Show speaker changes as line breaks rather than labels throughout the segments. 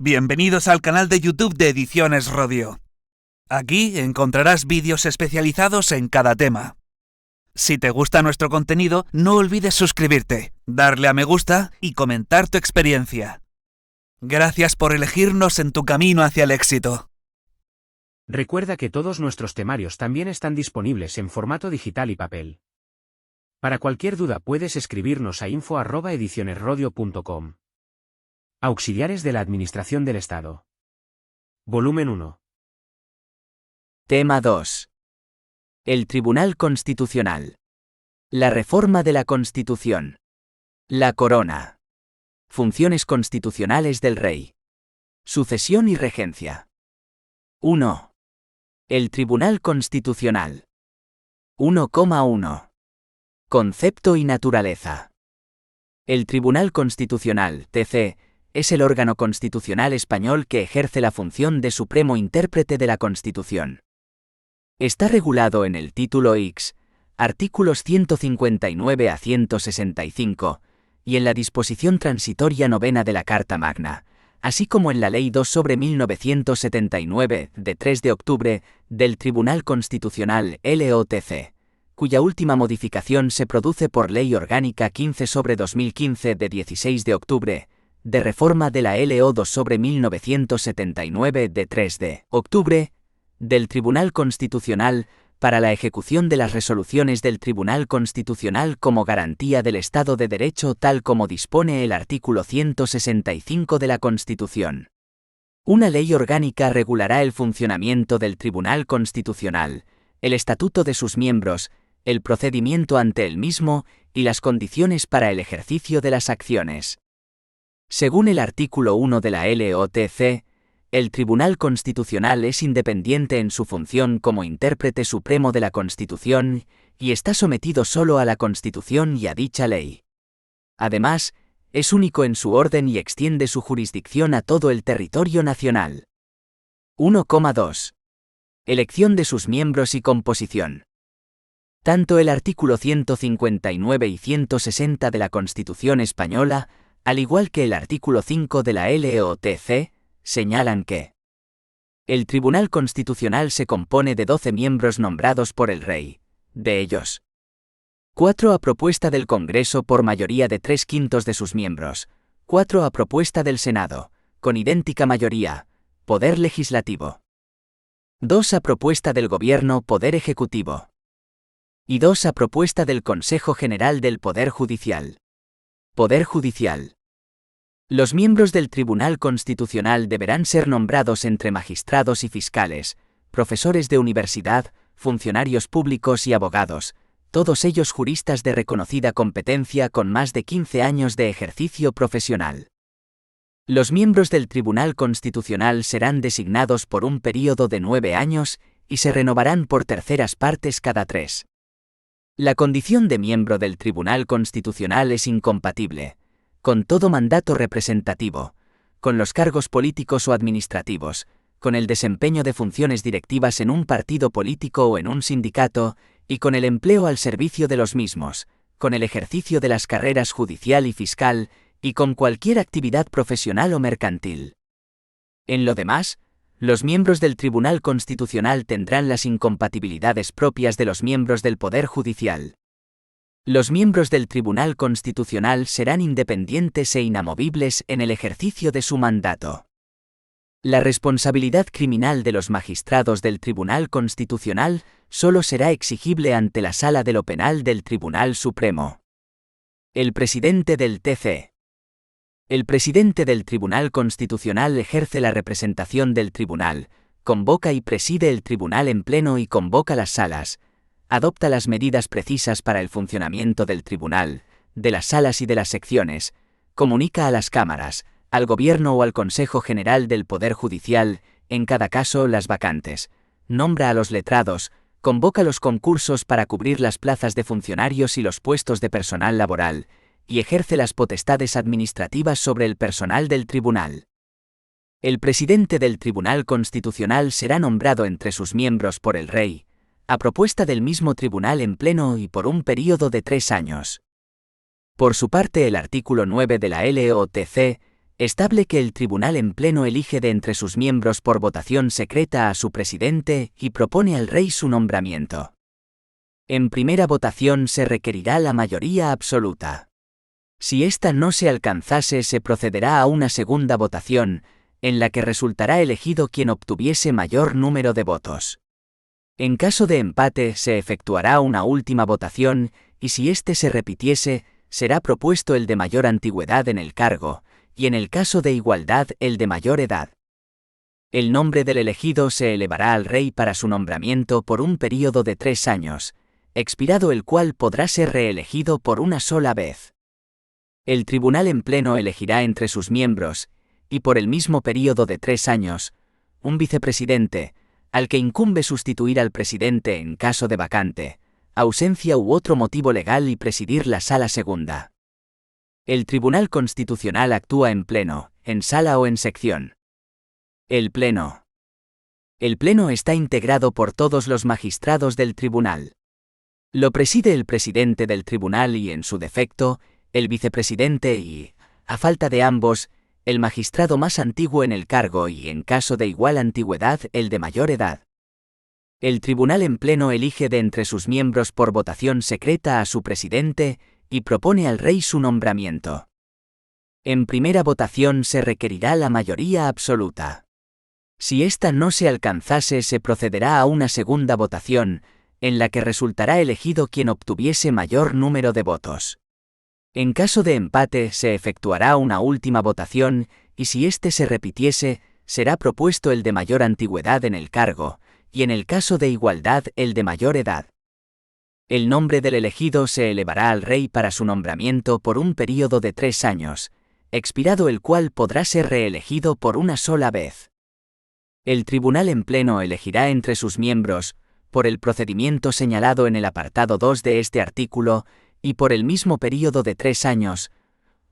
Bienvenidos al canal de YouTube de Ediciones Rodio. Aquí encontrarás vídeos especializados en cada tema. Si te gusta nuestro contenido, no olvides suscribirte, darle a me gusta y comentar tu experiencia. Gracias por elegirnos en tu camino hacia el éxito.
Recuerda que todos nuestros temarios también están disponibles en formato digital y papel. Para cualquier duda puedes escribirnos a info@edicionesrodio.com. Auxiliares de la Administración del Estado. Volumen 1.
Tema 2. El Tribunal Constitucional. La reforma de la Constitución. La corona. Funciones constitucionales del rey. Sucesión y regencia. 1. El Tribunal Constitucional. 1,1. Concepto y naturaleza. El Tribunal Constitucional, TC, es el órgano constitucional español que ejerce la función de supremo intérprete de la Constitución. Está regulado en el título X, artículos 159 a 165, y en la disposición transitoria novena de la Carta Magna, así como en la Ley 2/1979, de 3 de octubre, del Tribunal Constitucional LOTC, cuya última modificación se produce por Ley Orgánica 15/2015 de 16 de octubre, de reforma de la LO 2/1979 de 3 de octubre, del Tribunal Constitucional, para la ejecución de las resoluciones del Tribunal Constitucional como garantía del Estado de Derecho tal como dispone el artículo 165 de la Constitución. Una ley orgánica regulará el funcionamiento del Tribunal Constitucional, el estatuto de sus miembros, el procedimiento ante el mismo y las condiciones para el ejercicio de las acciones. Según el artículo 1 de la LOTC, el Tribunal Constitucional es independiente en su función como intérprete supremo de la Constitución y está sometido solo a la Constitución y a dicha ley. Además, es único en su orden y extiende su jurisdicción a todo el territorio nacional. 1,2. Elección de sus miembros y composición. Tanto el artículo 159 y 160 de la Constitución española, al igual que el artículo 5 de la LOTC, señalan que el Tribunal Constitucional se compone de 12 miembros nombrados por el Rey, de ellos 4 a propuesta del Congreso por mayoría de 3/5 de sus miembros, 4 a propuesta del Senado, con idéntica mayoría, Poder Legislativo, 2 a propuesta del Gobierno, Poder Ejecutivo, y 2 a propuesta del Consejo General del Poder Judicial. Poder Judicial. Los miembros del Tribunal Constitucional deberán ser nombrados entre magistrados y fiscales, profesores de universidad, funcionarios públicos y abogados, todos ellos juristas de reconocida competencia con más de 15 años de ejercicio profesional. Los miembros del Tribunal Constitucional serán designados por un período de 9 años y se renovarán por terceras partes cada 3. La condición de miembro del Tribunal Constitucional es incompatible con todo mandato representativo, con los cargos políticos o administrativos, con el desempeño de funciones directivas en un partido político o en un sindicato, y con el empleo al servicio de los mismos, con el ejercicio de las carreras judicial y fiscal, y con cualquier actividad profesional o mercantil. En lo demás, los miembros del Tribunal Constitucional tendrán las incompatibilidades propias de los miembros del Poder Judicial. Los miembros del Tribunal Constitucional serán independientes e inamovibles en el ejercicio de su mandato. La responsabilidad criminal de los magistrados del Tribunal Constitucional solo será exigible ante la Sala de lo Penal del Tribunal Supremo. El presidente del TC. El presidente del Tribunal Constitucional ejerce la representación del tribunal, convoca y preside el tribunal en pleno y convoca las salas, adopta las medidas precisas para el funcionamiento del tribunal, de las salas y de las secciones, comunica a las cámaras, al Gobierno o al Consejo General del Poder Judicial, en cada caso las vacantes, nombra a los letrados, convoca los concursos para cubrir las plazas de funcionarios y los puestos de personal laboral, y ejerce las potestades administrativas sobre el personal del tribunal. El presidente del Tribunal Constitucional será nombrado entre sus miembros por el Rey, a propuesta del mismo tribunal en pleno y por un período de 3 años. Por su parte, el artículo 9 de la LOTC Estable que el tribunal en pleno elige de entre sus miembros por votación secreta a su presidente y propone al rey su nombramiento. En primera votación se requerirá la mayoría absoluta. Si ésta no se alcanzase, se procederá a una segunda votación, en la que resultará elegido quien obtuviese mayor número de votos. En caso de empate, se efectuará una última votación, y si éste se repitiese, será propuesto el de mayor antigüedad en el cargo, y en el caso de igualdad, el de mayor edad. El nombre del elegido se elevará al rey para su nombramiento por un período de 3 años, expirado el cual podrá ser reelegido por una sola vez. El tribunal en pleno elegirá entre sus miembros, y por el mismo período de 3 años, un vicepresidente, al que incumbe sustituir al presidente en caso de vacante, ausencia u otro motivo legal y presidir la sala segunda. El Tribunal Constitucional actúa en pleno, en sala o en sección. El Pleno. El Pleno está integrado por todos los magistrados del tribunal. Lo preside el presidente del tribunal y, en su defecto, el vicepresidente y, a falta de ambos, el magistrado más antiguo en el cargo y, en caso de igual antigüedad, el de mayor edad. El tribunal en pleno elige de entre sus miembros por votación secreta a su presidente y propone al rey su nombramiento. En primera votación se requerirá la mayoría absoluta. Si ésta no se alcanzase, se procederá a una segunda votación, en la que resultará elegido quien obtuviese mayor número de votos. En caso de empate, se efectuará una última votación, y si éste se repitiese, será propuesto el de mayor antigüedad en el cargo, y en el caso de igualdad, el de mayor edad. El nombre del elegido se elevará al rey para su nombramiento por un período de 3 años, expirado el cual podrá ser reelegido por una sola vez. El tribunal en pleno elegirá entre sus miembros, por el procedimiento señalado en el apartado 2 de este artículo, y por el mismo período de 3 años,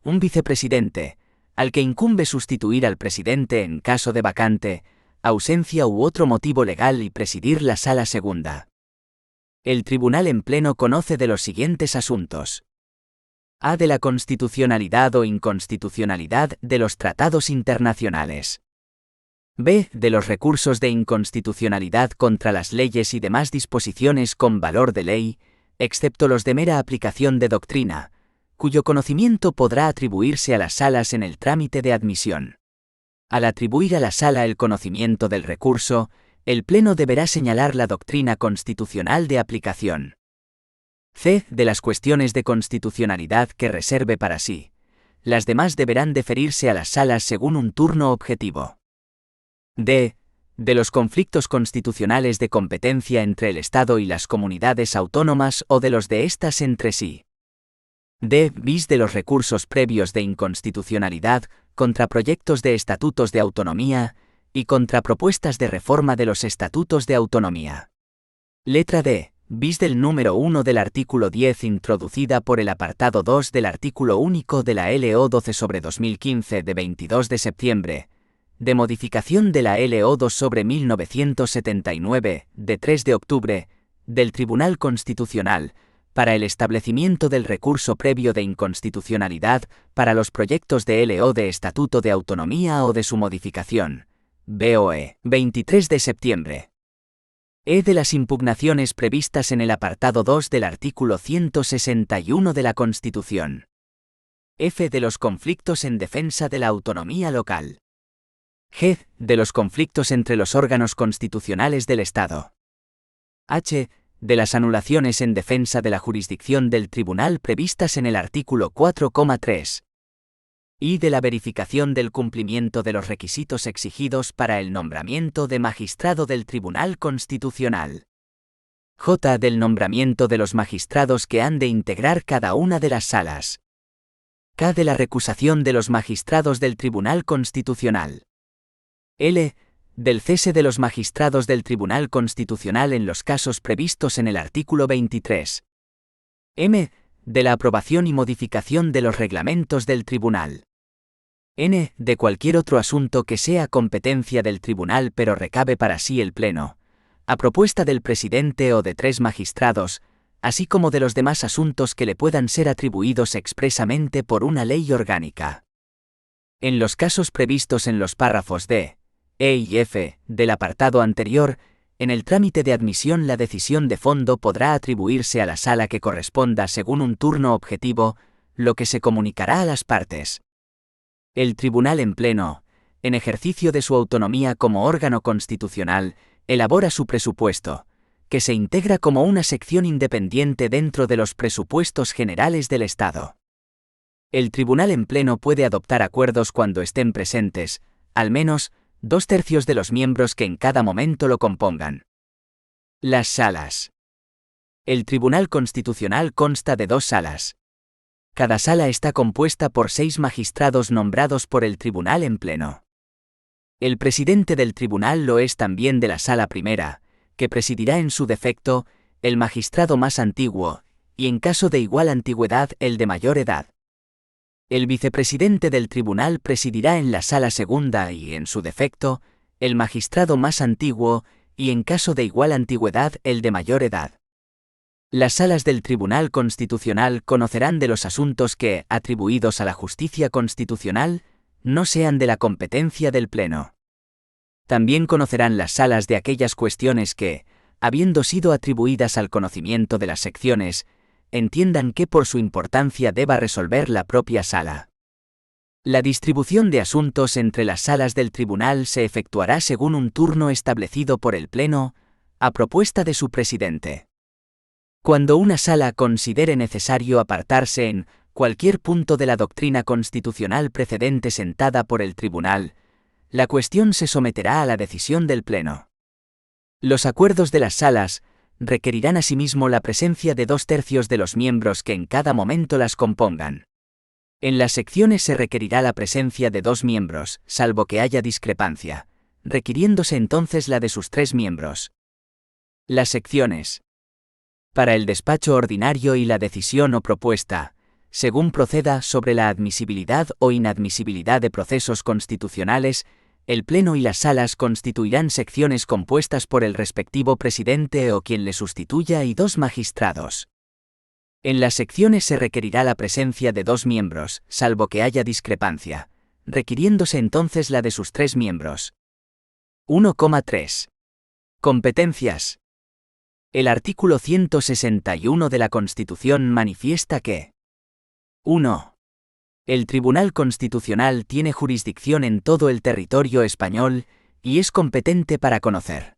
un vicepresidente, al que incumbe sustituir al presidente en caso de vacante, ausencia u otro motivo legal y presidir la sala segunda. El tribunal en pleno conoce de los siguientes asuntos: A. De la constitucionalidad o inconstitucionalidad de los tratados internacionales. B. De los recursos de inconstitucionalidad contra las leyes y demás disposiciones con valor de ley, excepto los de mera aplicación de doctrina, cuyo conocimiento podrá atribuirse a las salas en el trámite de admisión. Al atribuir a la sala el conocimiento del recurso, el Pleno deberá señalar la doctrina constitucional de aplicación. C. De las cuestiones de constitucionalidad que reserve para sí. Las demás deberán deferirse a las salas según un turno objetivo. D. De los conflictos constitucionales de competencia entre el Estado y las comunidades autónomas o de los de éstas entre sí. D. Bis de los recursos previos de inconstitucionalidad contra proyectos de estatutos de autonomía y contra propuestas de reforma de los estatutos de autonomía. Letra D. Bis del número 1 del artículo 10 introducida por el apartado 2 del artículo único de la LO 12/2015 de 22 de septiembre, de modificación de la LO 2/1979, de 3 de octubre, del Tribunal Constitucional, para el establecimiento del recurso previo de inconstitucionalidad para los proyectos de LO de Estatuto de Autonomía o de su modificación, BOE, 23 de septiembre. E. De las impugnaciones previstas en el apartado 2 del artículo 161 de la Constitución. F. De los conflictos en defensa de la autonomía local. G. De los conflictos entre los órganos constitucionales del Estado. H. De las anulaciones en defensa de la jurisdicción del tribunal previstas en el artículo 4,3. Y de la verificación del cumplimiento de los requisitos exigidos para el nombramiento de magistrado del Tribunal Constitucional. J. Del nombramiento de los magistrados que han de integrar cada una de las salas. K. De la recusación de los magistrados del Tribunal Constitucional. L. Del cese de los magistrados del Tribunal Constitucional en los casos previstos en el artículo 23. M. De la aprobación y modificación de los reglamentos del Tribunal. N. De cualquier otro asunto que sea competencia del Tribunal pero recabe para sí el Pleno, a propuesta del presidente o de 3 magistrados, así como de los demás asuntos que le puedan ser atribuidos expresamente por una ley orgánica. En los casos previstos en los párrafos D, E y F del apartado anterior, en el trámite de admisión la decisión de fondo podrá atribuirse a la sala que corresponda según un turno objetivo, lo que se comunicará a las partes. El Tribunal en Pleno, en ejercicio de su autonomía como órgano constitucional, elabora su presupuesto, que se integra como una sección independiente dentro de los presupuestos generales del Estado. El Tribunal en Pleno puede adoptar acuerdos cuando estén presentes, al menos, 2/3 de los miembros que en cada momento lo compongan. Las salas. El Tribunal Constitucional consta de 2 salas. Cada sala está compuesta por 6 magistrados nombrados por el Tribunal en Pleno. El presidente del tribunal lo es también de la sala primera, que presidirá en su defecto el magistrado más antiguo, y en caso de igual antigüedad el de mayor edad. El vicepresidente del tribunal presidirá en la sala segunda y, en su defecto, el magistrado más antiguo, y en caso de igual antigüedad el de mayor edad. Las salas del Tribunal Constitucional conocerán de los asuntos que, atribuidos a la justicia constitucional, no sean de la competencia del Pleno. También conocerán las salas de aquellas cuestiones que, habiendo sido atribuidas al conocimiento de las secciones, entiendan que por su importancia deba resolver la propia sala. La distribución de asuntos entre las salas del tribunal se efectuará según un turno establecido por el Pleno, a propuesta de su presidente. Cuando una sala considere necesario apartarse en cualquier punto de la doctrina constitucional precedente sentada por el tribunal, la cuestión se someterá a la decisión del Pleno. Los acuerdos de las salas requerirán asimismo la presencia de 2/3 de los miembros que en cada momento las compongan. En las secciones se requerirá la presencia de 2 miembros, salvo que haya discrepancia, requiriéndose entonces la de sus 3 miembros. Las secciones. Para el despacho ordinario y la decisión o propuesta, según proceda sobre la admisibilidad o inadmisibilidad de procesos constitucionales, el Pleno y las salas constituirán secciones compuestas por el respectivo presidente o quien le sustituya y 2 magistrados. En las secciones se requerirá la presencia de 2 miembros, salvo que haya discrepancia, requiriéndose entonces la de sus 3 miembros. 1,3. Competencias. El artículo 161 de la Constitución manifiesta que 1. El Tribunal Constitucional tiene jurisdicción en todo el territorio español y es competente para conocer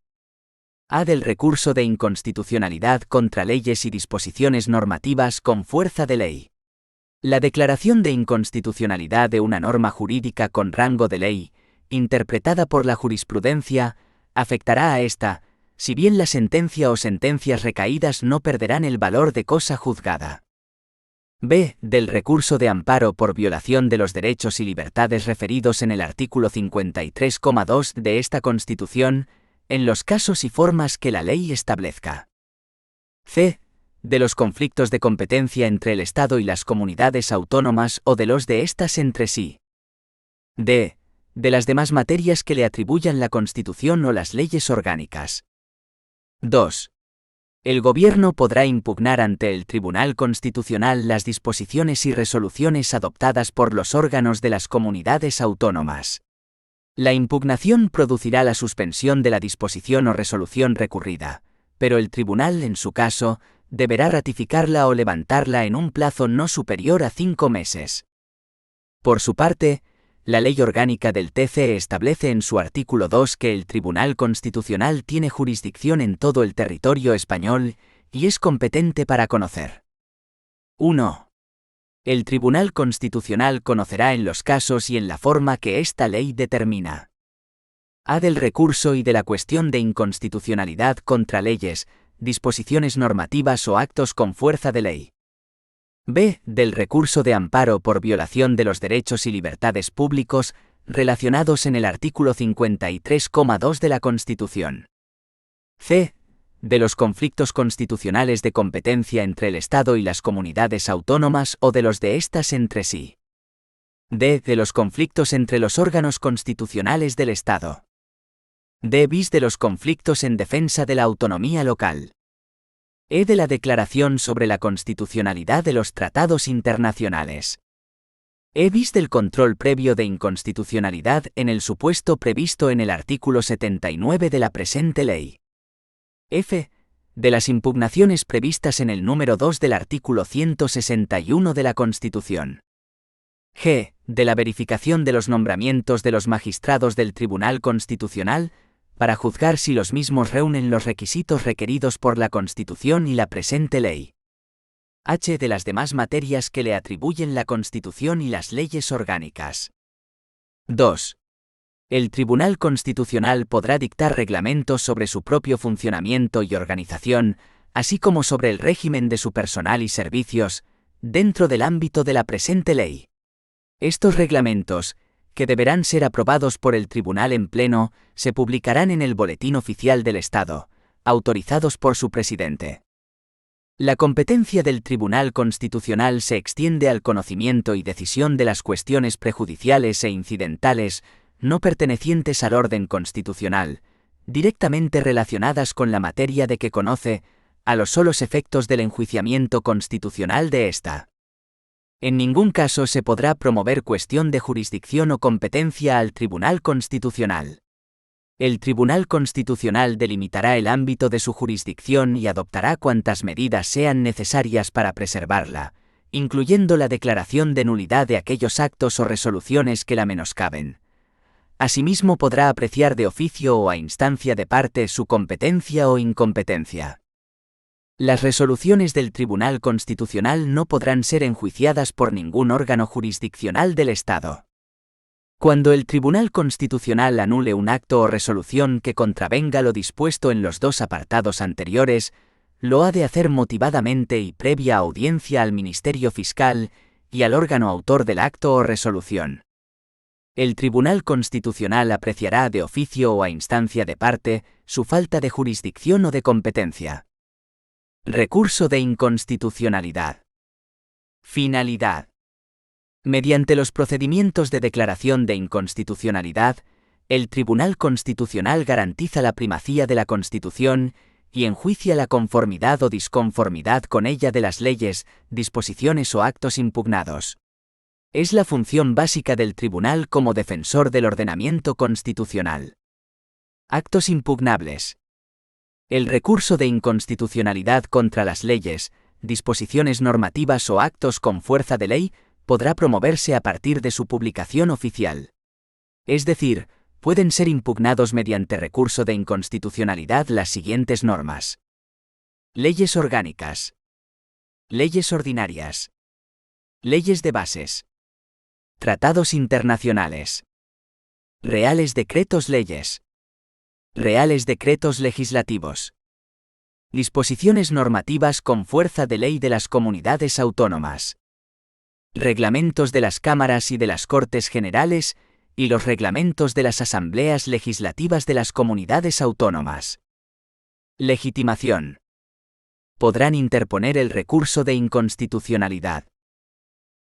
a. Del recurso de inconstitucionalidad contra leyes y disposiciones normativas con fuerza de ley. La declaración de inconstitucionalidad de una norma jurídica con rango de ley, interpretada por la jurisprudencia, afectará a esta, si bien la sentencia o sentencias recaídas no perderán el valor de cosa juzgada. B. Del recurso de amparo por violación de los derechos y libertades referidos en el artículo 53,2 de esta Constitución, en los casos y formas que la ley establezca. C. De los conflictos de competencia entre el Estado y las comunidades autónomas o de los de éstas entre sí. D. De las demás materias que le atribuyan la Constitución o las leyes orgánicas. 2. El Gobierno podrá impugnar ante el Tribunal Constitucional las disposiciones y resoluciones adoptadas por los órganos de las comunidades autónomas. La impugnación producirá la suspensión de la disposición o resolución recurrida, pero el Tribunal, en su caso, deberá ratificarla o levantarla en un plazo no superior a 5 meses. Por su parte, la Ley Orgánica del TC establece en su artículo 2 que el Tribunal Constitucional tiene jurisdicción en todo el territorio español y es competente para conocer. 1. El Tribunal Constitucional conocerá en los casos y en la forma que esta ley determina. A. Del recurso y de la cuestión de inconstitucionalidad contra leyes, disposiciones normativas o actos con fuerza de ley. B. Del recurso de amparo por violación de los derechos y libertades públicos relacionados en el artículo 53,2 de la Constitución. C. De los conflictos constitucionales de competencia entre el Estado y las comunidades autónomas o de los de éstas entre sí. D. De los conflictos entre los órganos constitucionales del Estado. D. Bis de los conflictos en defensa de la autonomía local. E. De la Declaración sobre la constitucionalidad de los tratados internacionales. E. Bis del control previo de inconstitucionalidad en el supuesto previsto en el artículo 79 de la presente ley. F. De las impugnaciones previstas en el número 2 del artículo 161 de la Constitución. G. De la verificación de los nombramientos de los magistrados del Tribunal Constitucional, para juzgar si los mismos reúnen los requisitos requeridos por la Constitución y la presente ley. H. De las demás materias que le atribuyen la Constitución y las leyes orgánicas. 2. El Tribunal Constitucional podrá dictar reglamentos sobre su propio funcionamiento y organización, así como sobre el régimen de su personal y servicios, dentro del ámbito de la presente ley. Estos reglamentos, que deberán ser aprobados por el Tribunal en pleno, se publicarán en el Boletín Oficial del Estado, autorizados por su presidente. La competencia del Tribunal Constitucional se extiende al conocimiento y decisión de las cuestiones prejudiciales e incidentales, no pertenecientes al orden constitucional, directamente relacionadas con la materia de que conoce, a los solos efectos del enjuiciamiento constitucional de ésta. En ningún caso se podrá promover cuestión de jurisdicción o competencia al Tribunal Constitucional. El Tribunal Constitucional delimitará el ámbito de su jurisdicción y adoptará cuantas medidas sean necesarias para preservarla, incluyendo la declaración de nulidad de aquellos actos o resoluciones que la menoscaben. Asimismo podrá apreciar de oficio o a instancia de parte su competencia o incompetencia. Las resoluciones del Tribunal Constitucional no podrán ser enjuiciadas por ningún órgano jurisdiccional del Estado. Cuando el Tribunal Constitucional anule un acto o resolución que contravenga lo dispuesto en los dos apartados anteriores, lo ha de hacer motivadamente y previa audiencia al Ministerio Fiscal y al órgano autor del acto o resolución. El Tribunal Constitucional apreciará de oficio o a instancia de parte su falta de jurisdicción o de competencia. Recurso de inconstitucionalidad. Finalidad. Mediante los procedimientos de declaración de inconstitucionalidad, el Tribunal Constitucional garantiza la primacía de la Constitución y enjuicia la conformidad o disconformidad con ella de las leyes, disposiciones o actos impugnados. Es la función básica del Tribunal como defensor del ordenamiento constitucional. Actos impugnables. El recurso de inconstitucionalidad contra las leyes, disposiciones normativas o actos con fuerza de ley podrá promoverse a partir de su publicación oficial. Es decir, pueden ser impugnados mediante recurso de inconstitucionalidad las siguientes normas. Leyes orgánicas. Leyes ordinarias. Leyes de bases. Tratados internacionales. Reales decretos leyes. Reales decretos legislativos. Disposiciones normativas con fuerza de ley de las comunidades autónomas. Reglamentos de las cámaras y de las Cortes Generales y los reglamentos de las asambleas legislativas de las comunidades autónomas. Legitimación. Podrán interponer el recurso de inconstitucionalidad.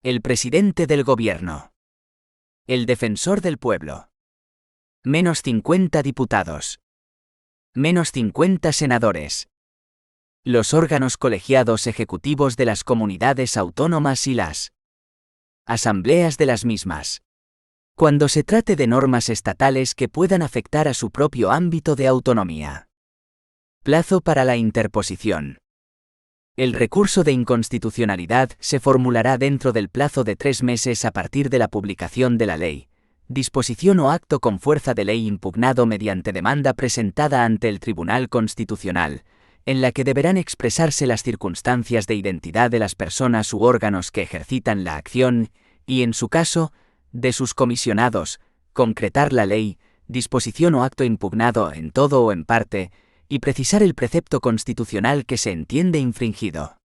El presidente del gobierno. El defensor del pueblo. Menos 50 diputados. Menos 50 senadores. Los órganos colegiados ejecutivos de las comunidades autónomas y las asambleas de las mismas. Cuando se trate de normas estatales que puedan afectar a su propio ámbito de autonomía. Plazo para la interposición. El recurso de inconstitucionalidad se formulará dentro del plazo de 3 meses a partir de la publicación de la ley, disposición o acto con fuerza de ley impugnado mediante demanda presentada ante el Tribunal Constitucional, en la que deberán expresarse las circunstancias de identidad de las personas u órganos que ejercitan la acción, y en su caso, de sus comisionados, concretar la ley, disposición o acto impugnado en todo o en parte, y precisar el precepto constitucional que se entiende infringido.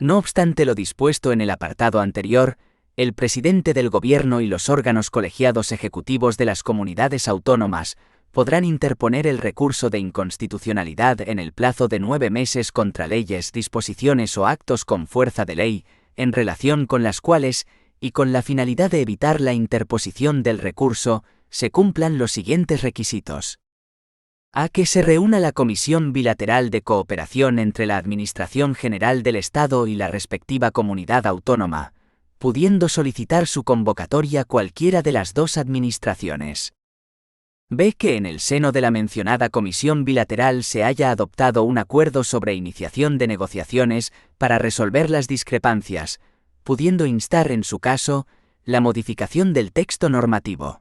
No obstante lo dispuesto en el apartado anterior, el presidente del Gobierno y los órganos colegiados ejecutivos de las comunidades autónomas podrán interponer el recurso de inconstitucionalidad en el plazo de 9 meses contra leyes, disposiciones o actos con fuerza de ley, en relación con las cuales, y con la finalidad de evitar la interposición del recurso, se cumplan los siguientes requisitos. A. Que se reúna la Comisión Bilateral de Cooperación entre la Administración General del Estado y la respectiva comunidad autónoma, pudiendo solicitar su convocatoria cualquiera de las dos administraciones. B. Que en el seno de la mencionada comisión bilateral se haya adoptado un acuerdo sobre iniciación de negociaciones para resolver las discrepancias, pudiendo instar en su caso la modificación del texto normativo.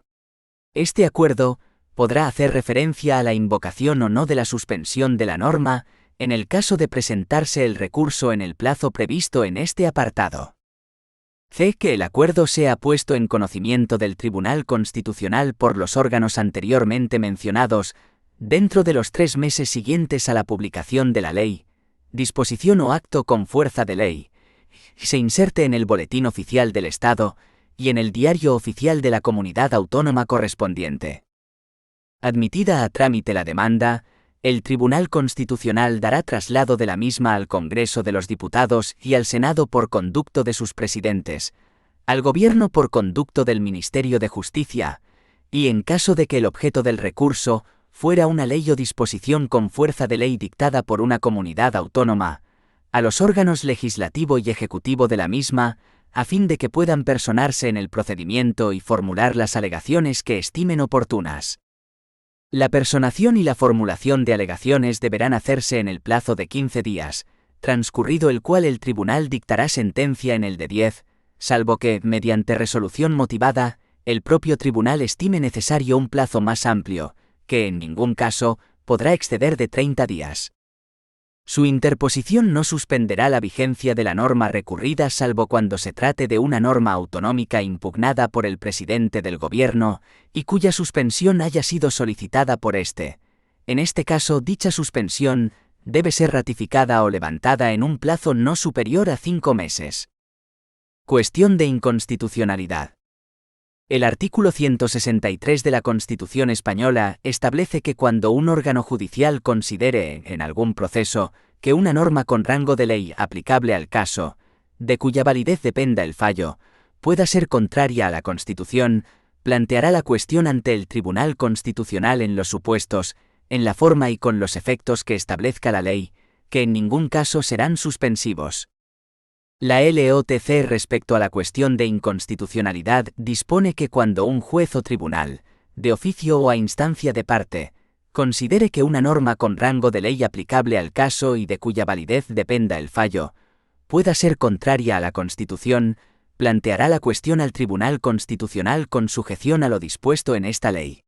Este acuerdo podrá hacer referencia a la invocación o no de la suspensión de la norma, en el caso de presentarse el recurso en el plazo previsto en este apartado. C. Que el acuerdo sea puesto en conocimiento del Tribunal Constitucional por los órganos anteriormente mencionados, dentro de los 3 meses siguientes a la publicación de la ley, disposición o acto con fuerza de ley, y se inserte en el Boletín Oficial del Estado y en el Diario Oficial de la Comunidad Autónoma correspondiente. Admitida a trámite la demanda, el Tribunal Constitucional dará traslado de la misma al Congreso de los Diputados y al Senado por conducto de sus presidentes, al Gobierno por conducto del Ministerio de Justicia, y en caso de que el objeto del recurso fuera una ley o disposición con fuerza de ley dictada por una comunidad autónoma, a los órganos legislativo y ejecutivo de la misma, a fin de que puedan personarse en el procedimiento y formular las alegaciones que estimen oportunas. La personación y la formulación de alegaciones deberán hacerse en el plazo de 15 días, transcurrido el cual el tribunal dictará sentencia en el de 10, salvo que, mediante resolución motivada, el propio tribunal estime necesario un plazo más amplio, que en ningún caso podrá exceder de 30 días. Su interposición no suspenderá la vigencia de la norma recurrida salvo cuando se trate de una norma autonómica impugnada por el presidente del Gobierno y cuya suspensión haya sido solicitada por éste. En este caso, dicha suspensión debe ser ratificada o levantada en un plazo no superior a 5 meses. Cuestión de inconstitucionalidad. El artículo 163 de la Constitución española establece que cuando un órgano judicial considere, en algún proceso, que una norma con rango de ley aplicable al caso, de cuya validez dependa el fallo, pueda ser contraria a la Constitución, planteará la cuestión ante el Tribunal Constitucional en los supuestos, en la forma y con los efectos que establezca la ley, que en ningún caso serán suspensivos. La LOTC respecto a la cuestión de inconstitucionalidad dispone que cuando un juez o tribunal, de oficio o a instancia de parte, considere que una norma con rango de ley aplicable al caso y de cuya validez dependa el fallo, pueda ser contraria a la Constitución, planteará la cuestión al Tribunal Constitucional con sujeción a lo dispuesto en esta ley.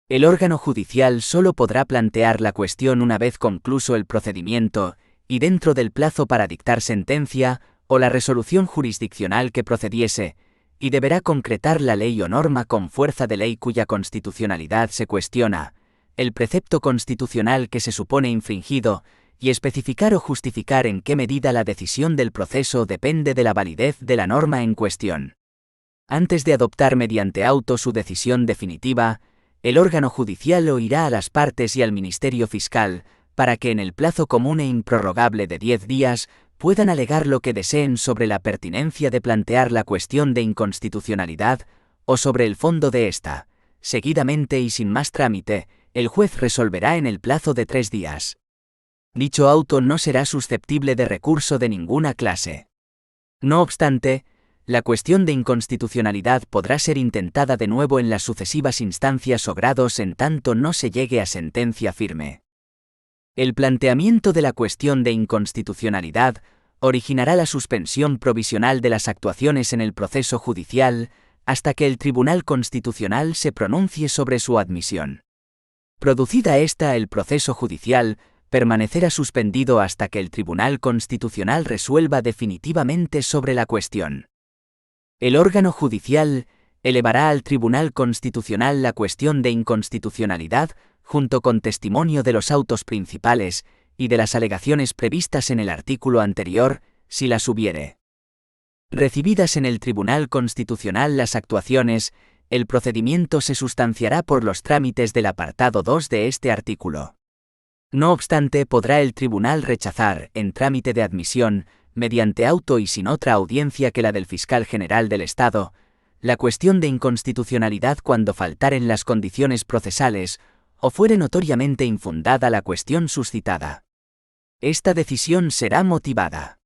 El órgano judicial solo podrá plantear la cuestión una vez concluso el procedimiento y dentro del plazo para dictar sentencia o la resolución jurisdiccional que procediese, y deberá concretar la ley o norma con fuerza de ley cuya constitucionalidad se cuestiona, el precepto constitucional que se supone infringido, y especificar o justificar en qué medida la decisión del proceso depende de la validez de la norma en cuestión. Antes de adoptar mediante auto su decisión definitiva, el órgano judicial oirá a las partes y al Ministerio Fiscal, para que en el plazo común e improrrogable de 10 días puedan alegar lo que deseen sobre la pertinencia de plantear la cuestión de inconstitucionalidad o sobre el fondo de esta. Seguidamente y sin más trámite, el juez resolverá en el plazo de 3 días. Dicho auto no será susceptible de recurso de ninguna clase. No obstante, la cuestión de inconstitucionalidad podrá ser intentada de nuevo en las sucesivas instancias o grados en tanto no se llegue a sentencia firme. El planteamiento de la cuestión de inconstitucionalidad originará la suspensión provisional de las actuaciones en el proceso judicial hasta que el Tribunal Constitucional se pronuncie sobre su admisión. Producida esta, el proceso judicial permanecerá suspendido hasta que el Tribunal Constitucional resuelva definitivamente sobre la cuestión. El órgano judicial elevará al Tribunal Constitucional la cuestión de inconstitucionalidad junto con testimonio de los autos principales y de las alegaciones previstas en el artículo anterior, si las hubiere. Recibidas en el Tribunal Constitucional las actuaciones, el procedimiento se sustanciará por los trámites del apartado 2 de este artículo. No obstante, podrá el tribunal rechazar, en trámite de admisión, mediante auto y sin otra audiencia que la del Fiscal General del Estado, la cuestión de inconstitucionalidad cuando faltaren las condiciones procesales o fuere notoriamente infundada la cuestión suscitada. Esta decisión será motivada.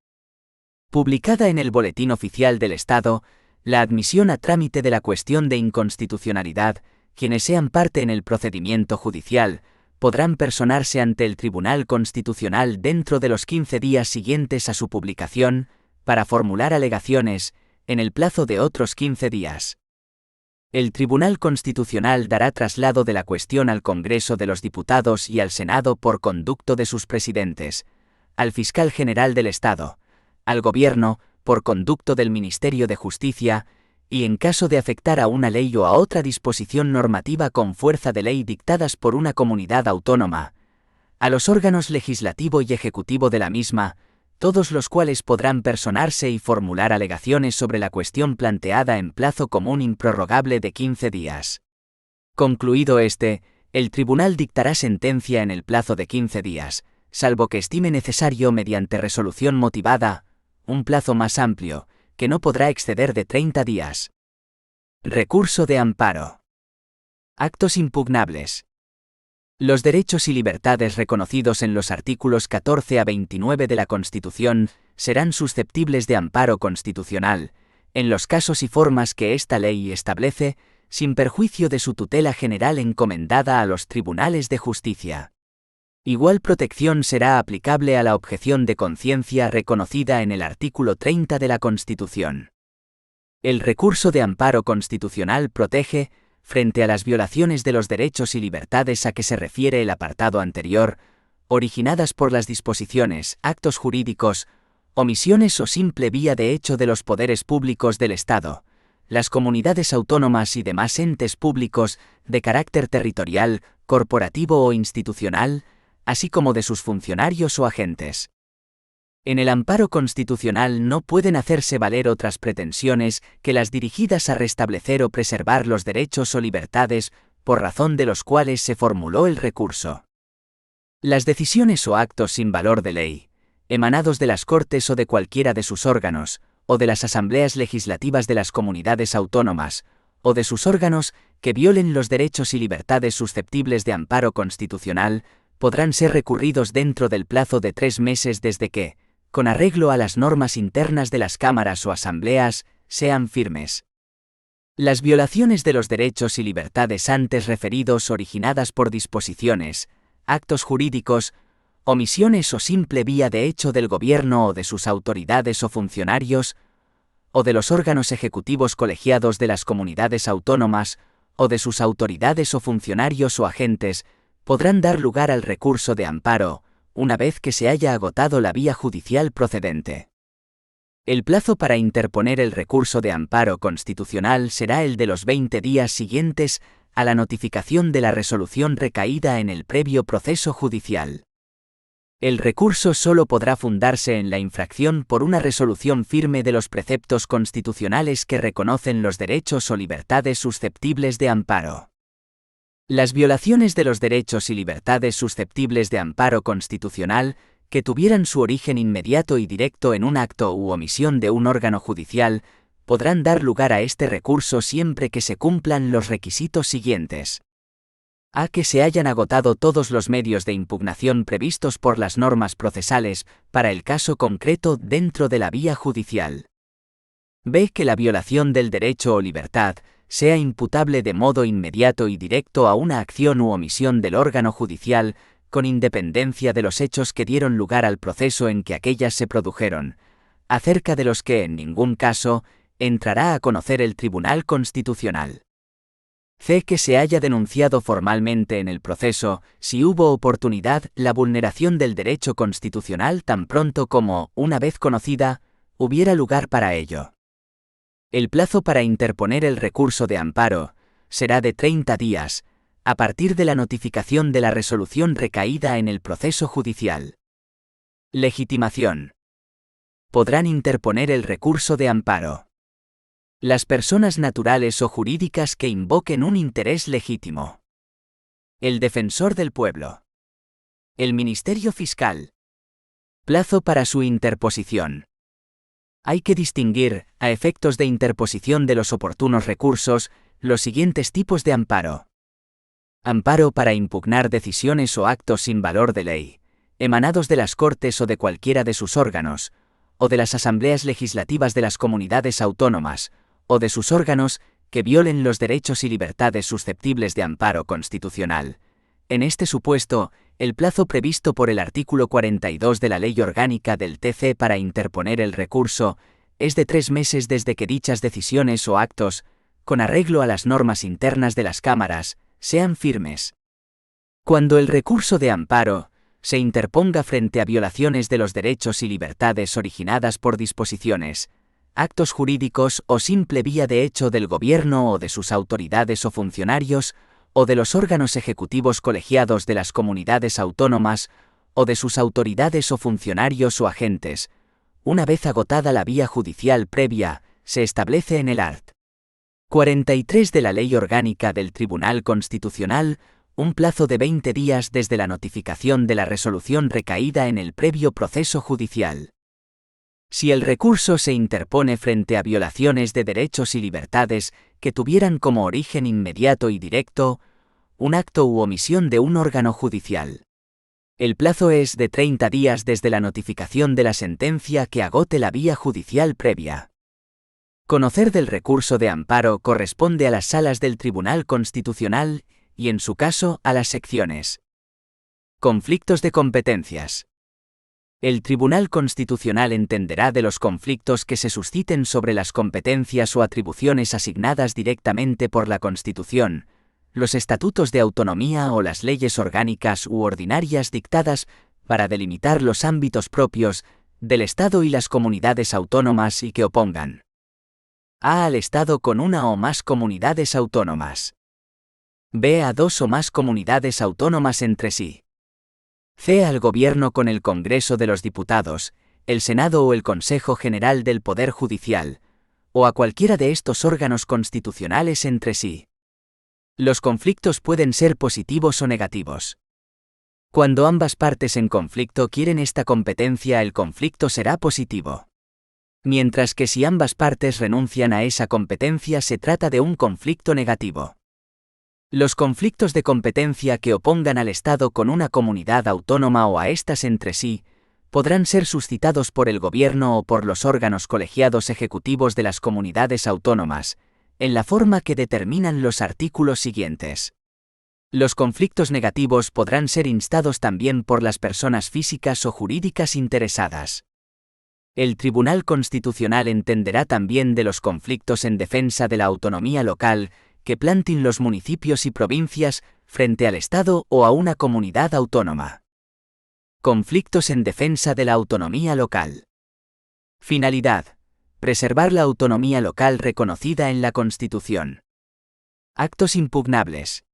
Publicada en el Boletín Oficial del Estado, la admisión a trámite de la cuestión de inconstitucionalidad, quienes sean parte en el procedimiento judicial, podrán personarse ante el Tribunal Constitucional dentro de los 15 días siguientes a su publicación, para formular alegaciones, en el plazo de otros 15 días. El Tribunal Constitucional dará traslado de la cuestión al Congreso de los Diputados y al Senado por conducto de sus presidentes, al Fiscal General del Estado, al Gobierno, por conducto del Ministerio de Justicia, y en caso de afectar a una ley o a otra disposición normativa con fuerza de ley dictadas por una comunidad autónoma, a los órganos legislativo y ejecutivo de la misma, todos los cuales podrán personarse y formular alegaciones sobre la cuestión planteada en plazo común improrrogable de 15 días. Concluido el tribunal dictará sentencia en el plazo de 15 días, salvo que estime necesario mediante resolución motivada, un plazo más amplio, que no podrá exceder de 30 días. Recurso de amparo. Actos impugnables. Los derechos y libertades reconocidos en los artículos 14 a 29 de la Constitución serán susceptibles de amparo constitucional, en los casos y formas que esta ley establece, sin perjuicio de su tutela general encomendada a los tribunales de justicia. Igual protección será aplicable a la objeción de conciencia reconocida en el artículo 30 de la Constitución. El recurso de amparo constitucional protege, frente a las violaciones de los derechos y libertades a que se refiere el apartado anterior, originadas por las disposiciones, actos jurídicos, omisiones o simple vía de hecho de los poderes públicos del Estado, las comunidades autónomas y demás entes públicos de carácter territorial, corporativo o institucional, así como de sus funcionarios o agentes. En el amparo constitucional no pueden hacerse valer otras pretensiones que las dirigidas a restablecer o preservar los derechos o libertades por razón de los cuales se formuló el recurso. Las decisiones o actos sin valor de ley, emanados de las Cortes o de cualquiera de sus órganos, o de las asambleas legislativas de las comunidades autónomas, o de sus órganos que violen los derechos y libertades susceptibles de amparo constitucional, podrán ser recurridos dentro del plazo de 3 meses desde que, con arreglo a las normas internas de las cámaras o asambleas, sean firmes. Las violaciones de los derechos y libertades antes referidos originadas por disposiciones, actos jurídicos, omisiones o simple vía de hecho del gobierno o de sus autoridades o funcionarios, o de los órganos ejecutivos colegiados de las comunidades autónomas, o de sus autoridades o funcionarios o agentes, podrán dar lugar al recurso de amparo, una vez que se haya agotado la vía judicial procedente. El plazo para interponer el recurso de amparo constitucional será el de los 20 días siguientes a la notificación de la resolución recaída en el previo proceso judicial. El recurso solo podrá fundarse en la infracción por una resolución firme de los preceptos constitucionales que reconocen los derechos o libertades susceptibles de amparo. Las violaciones de los derechos y libertades susceptibles de amparo constitucional, que tuvieran su origen inmediato y directo en un acto u omisión de un órgano judicial, podrán dar lugar a este recurso siempre que se cumplan los requisitos siguientes. A. Que se hayan agotado todos los medios de impugnación previstos por las normas procesales para el caso concreto dentro de la vía judicial. B. Que la violación del derecho o libertad sea imputable de modo inmediato y directo a una acción u omisión del órgano judicial, con independencia de los hechos que dieron lugar al proceso en que aquellas se produjeron, acerca de los que en ningún caso entrará a conocer el Tribunal Constitucional. C. Que se haya denunciado formalmente en el proceso, si hubo oportunidad, la vulneración del derecho constitucional tan pronto como, una vez conocida, hubiera lugar para ello. El plazo para interponer el recurso de amparo será de 30 días, a partir de la notificación de la resolución recaída en el proceso judicial. Legitimación. Podrán interponer el recurso de amparo las personas naturales o jurídicas que invoquen un interés legítimo. El defensor del pueblo. El Ministerio Fiscal. Plazo para su interposición. Hay que distinguir, a efectos de interposición de los oportunos recursos, los siguientes tipos de amparo. Amparo para impugnar decisiones o actos sin valor de ley, emanados de las Cortes o de cualquiera de sus órganos, o de las asambleas legislativas de las comunidades autónomas, o de sus órganos, que violen los derechos y libertades susceptibles de amparo constitucional. En este supuesto, el plazo previsto por el artículo 42 de la Ley Orgánica del TC para interponer el recurso es de 3 meses desde que dichas decisiones o actos, con arreglo a las normas internas de las cámaras, sean firmes. Cuando el recurso de amparo se interponga frente a violaciones de los derechos y libertades originadas por disposiciones, actos jurídicos o simple vía de hecho del Gobierno o de sus autoridades o funcionarios, o de los órganos ejecutivos colegiados de las comunidades autónomas, o de sus autoridades o funcionarios o agentes, una vez agotada la vía judicial previa, se establece en el art. 43 de la Ley Orgánica del Tribunal Constitucional, un plazo de 20 días desde la notificación de la resolución recaída en el previo proceso judicial. Si el recurso se interpone frente a violaciones de derechos y libertades que tuvieran como origen inmediato y directo un acto u omisión de un órgano judicial, el plazo es de 30 días desde la notificación de la sentencia que agote la vía judicial previa. Conocer del recurso de amparo corresponde a las salas del Tribunal Constitucional y, en su caso, a las secciones. Conflictos de competencias. El Tribunal Constitucional entenderá de los conflictos que se susciten sobre las competencias o atribuciones asignadas directamente por la Constitución, los estatutos de autonomía o las leyes orgánicas u ordinarias dictadas para delimitar los ámbitos propios del Estado y las comunidades autónomas y que opongan a al Estado con una o más comunidades autónomas, b a dos o más comunidades autónomas entre sí, c al Gobierno con el Congreso de los Diputados, el Senado o el Consejo General del Poder Judicial, o a cualquiera de estos órganos constitucionales entre sí. Los conflictos pueden ser positivos o negativos. Cuando ambas partes en conflicto quieren esta competencia, el conflicto será positivo. Mientras que si ambas partes renuncian a esa competencia, se trata de un conflicto negativo. Los conflictos de competencia que opongan al Estado con una comunidad autónoma o a éstas entre sí, podrán ser suscitados por el Gobierno o por los órganos colegiados ejecutivos de las comunidades autónomas, en la forma que determinan los artículos siguientes. Los conflictos negativos podrán ser instados también por las personas físicas o jurídicas interesadas. El Tribunal Constitucional entenderá también de los conflictos en defensa de la autonomía local que planteen los municipios y provincias frente al Estado o a una comunidad autónoma. Conflictos en defensa de la autonomía local. Finalidad: preservar la autonomía local reconocida en la Constitución. Actos impugnables.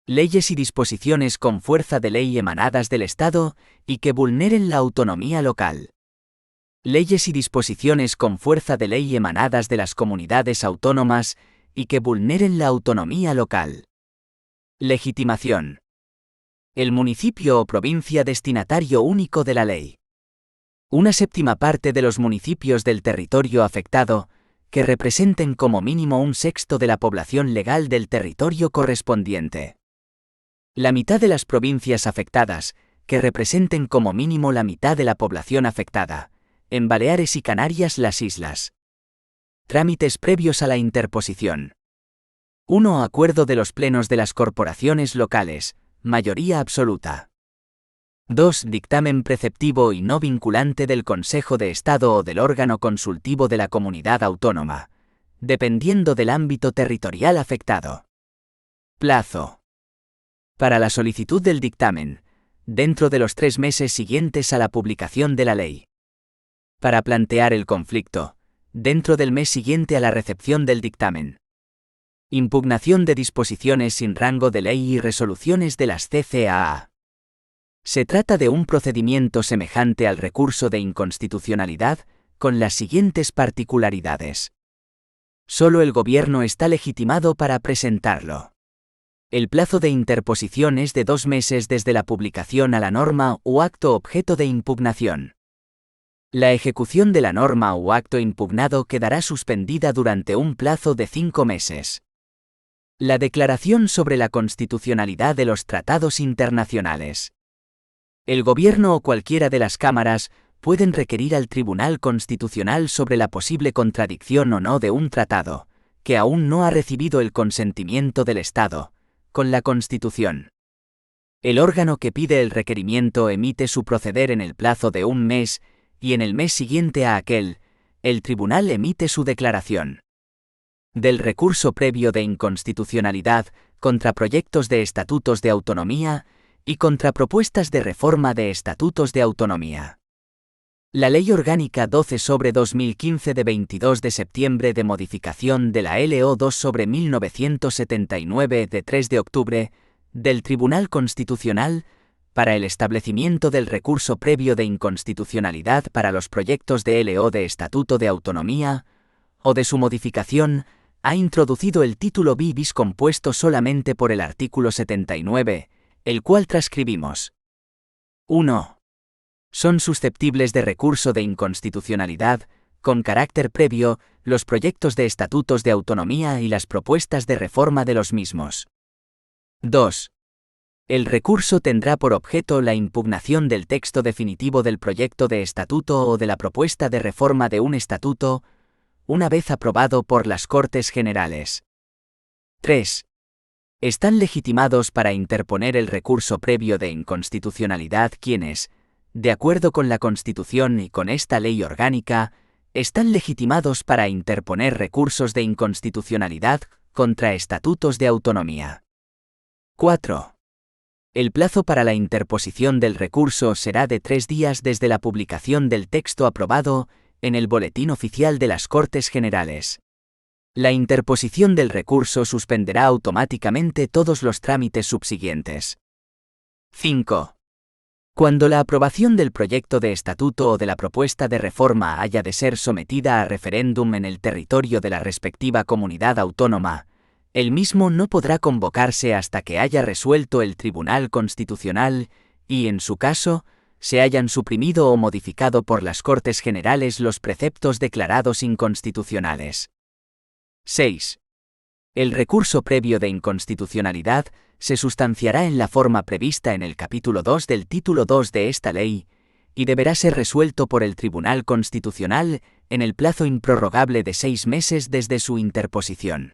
Leyes y disposiciones con fuerza de ley emanadas del Estado y que vulneren la autonomía local. Leyes y disposiciones con fuerza de ley emanadas de las comunidades autónomas y que vulneren la autonomía local. Legitimación. El municipio o provincia destinatario único de la ley. Una séptima parte de los municipios del territorio afectado, que representen como mínimo un sexto de la población legal del territorio correspondiente. La mitad de las provincias afectadas, que representen como mínimo la mitad de la población afectada. En Baleares y Canarias, las islas. Trámites previos a la interposición. 1. Acuerdo de los plenos de las corporaciones locales, mayoría absoluta. 2. Dictamen preceptivo y no vinculante del Consejo de Estado o del órgano consultivo de la comunidad autónoma, dependiendo del ámbito territorial afectado. Plazo. Para la solicitud del dictamen, dentro de los 3 meses siguientes a la publicación de la ley. Para plantear el conflicto, dentro del mes siguiente a la recepción del dictamen. Impugnación de disposiciones sin rango de ley y resoluciones de las CCAA. Se trata de un procedimiento semejante al recurso de inconstitucionalidad, con las siguientes particularidades. Solo el Gobierno está legitimado para presentarlo. El plazo de interposición es de 2 meses desde la publicación a la norma o acto objeto de impugnación. La ejecución de la norma o acto impugnado quedará suspendida durante un plazo de 5 meses. La declaración sobre la constitucionalidad de los tratados internacionales. El Gobierno o cualquiera de las cámaras pueden requerir al Tribunal Constitucional sobre la posible contradicción o no de un tratado, que aún no ha recibido el consentimiento del Estado, con la Constitución. El órgano que pide el requerimiento emite su proceder en el plazo de un mes, y en el mes siguiente a aquel, el tribunal emite su declaración. Del recurso previo de inconstitucionalidad contra proyectos de estatutos de autonomía y contra propuestas de reforma de estatutos de autonomía. La Ley Orgánica 12/2015 de 22 de septiembre de modificación de la LO 2/1979 de 3 de octubre del Tribunal Constitucional para el establecimiento del recurso previo de inconstitucionalidad para los proyectos de LO de Estatuto de Autonomía o de su modificación ha introducido el título bis compuesto solamente por el artículo 79, el cual transcribimos. 1. Son susceptibles de recurso de inconstitucionalidad, con carácter previo, los proyectos de estatutos de autonomía y las propuestas de reforma de los mismos. 2. El recurso tendrá por objeto la impugnación del texto definitivo del proyecto de estatuto o de la propuesta de reforma de un estatuto, una vez aprobado por las Cortes Generales. 3. Están legitimados para interponer el recurso previo de inconstitucionalidad quienes, de acuerdo con la Constitución y con esta ley orgánica, están legitimados para interponer recursos de inconstitucionalidad contra estatutos de autonomía. 4. El plazo para la interposición del recurso será de 3 días desde la publicación del texto aprobado en el Boletín Oficial de las Cortes Generales. La interposición del recurso suspenderá automáticamente todos los trámites subsiguientes. 5. Cuando la aprobación del proyecto de estatuto o de la propuesta de reforma haya de ser sometida a referéndum en el territorio de la respectiva comunidad autónoma, el mismo no podrá convocarse hasta que haya resuelto el Tribunal Constitucional y, en su caso, se hayan suprimido o modificado por las Cortes Generales los preceptos declarados inconstitucionales. 6. El recurso previo de inconstitucionalidad se sustanciará en la forma prevista en el capítulo 2 del título 2 de esta ley, y deberá ser resuelto por el Tribunal Constitucional en el plazo improrrogable de 6 meses desde su interposición.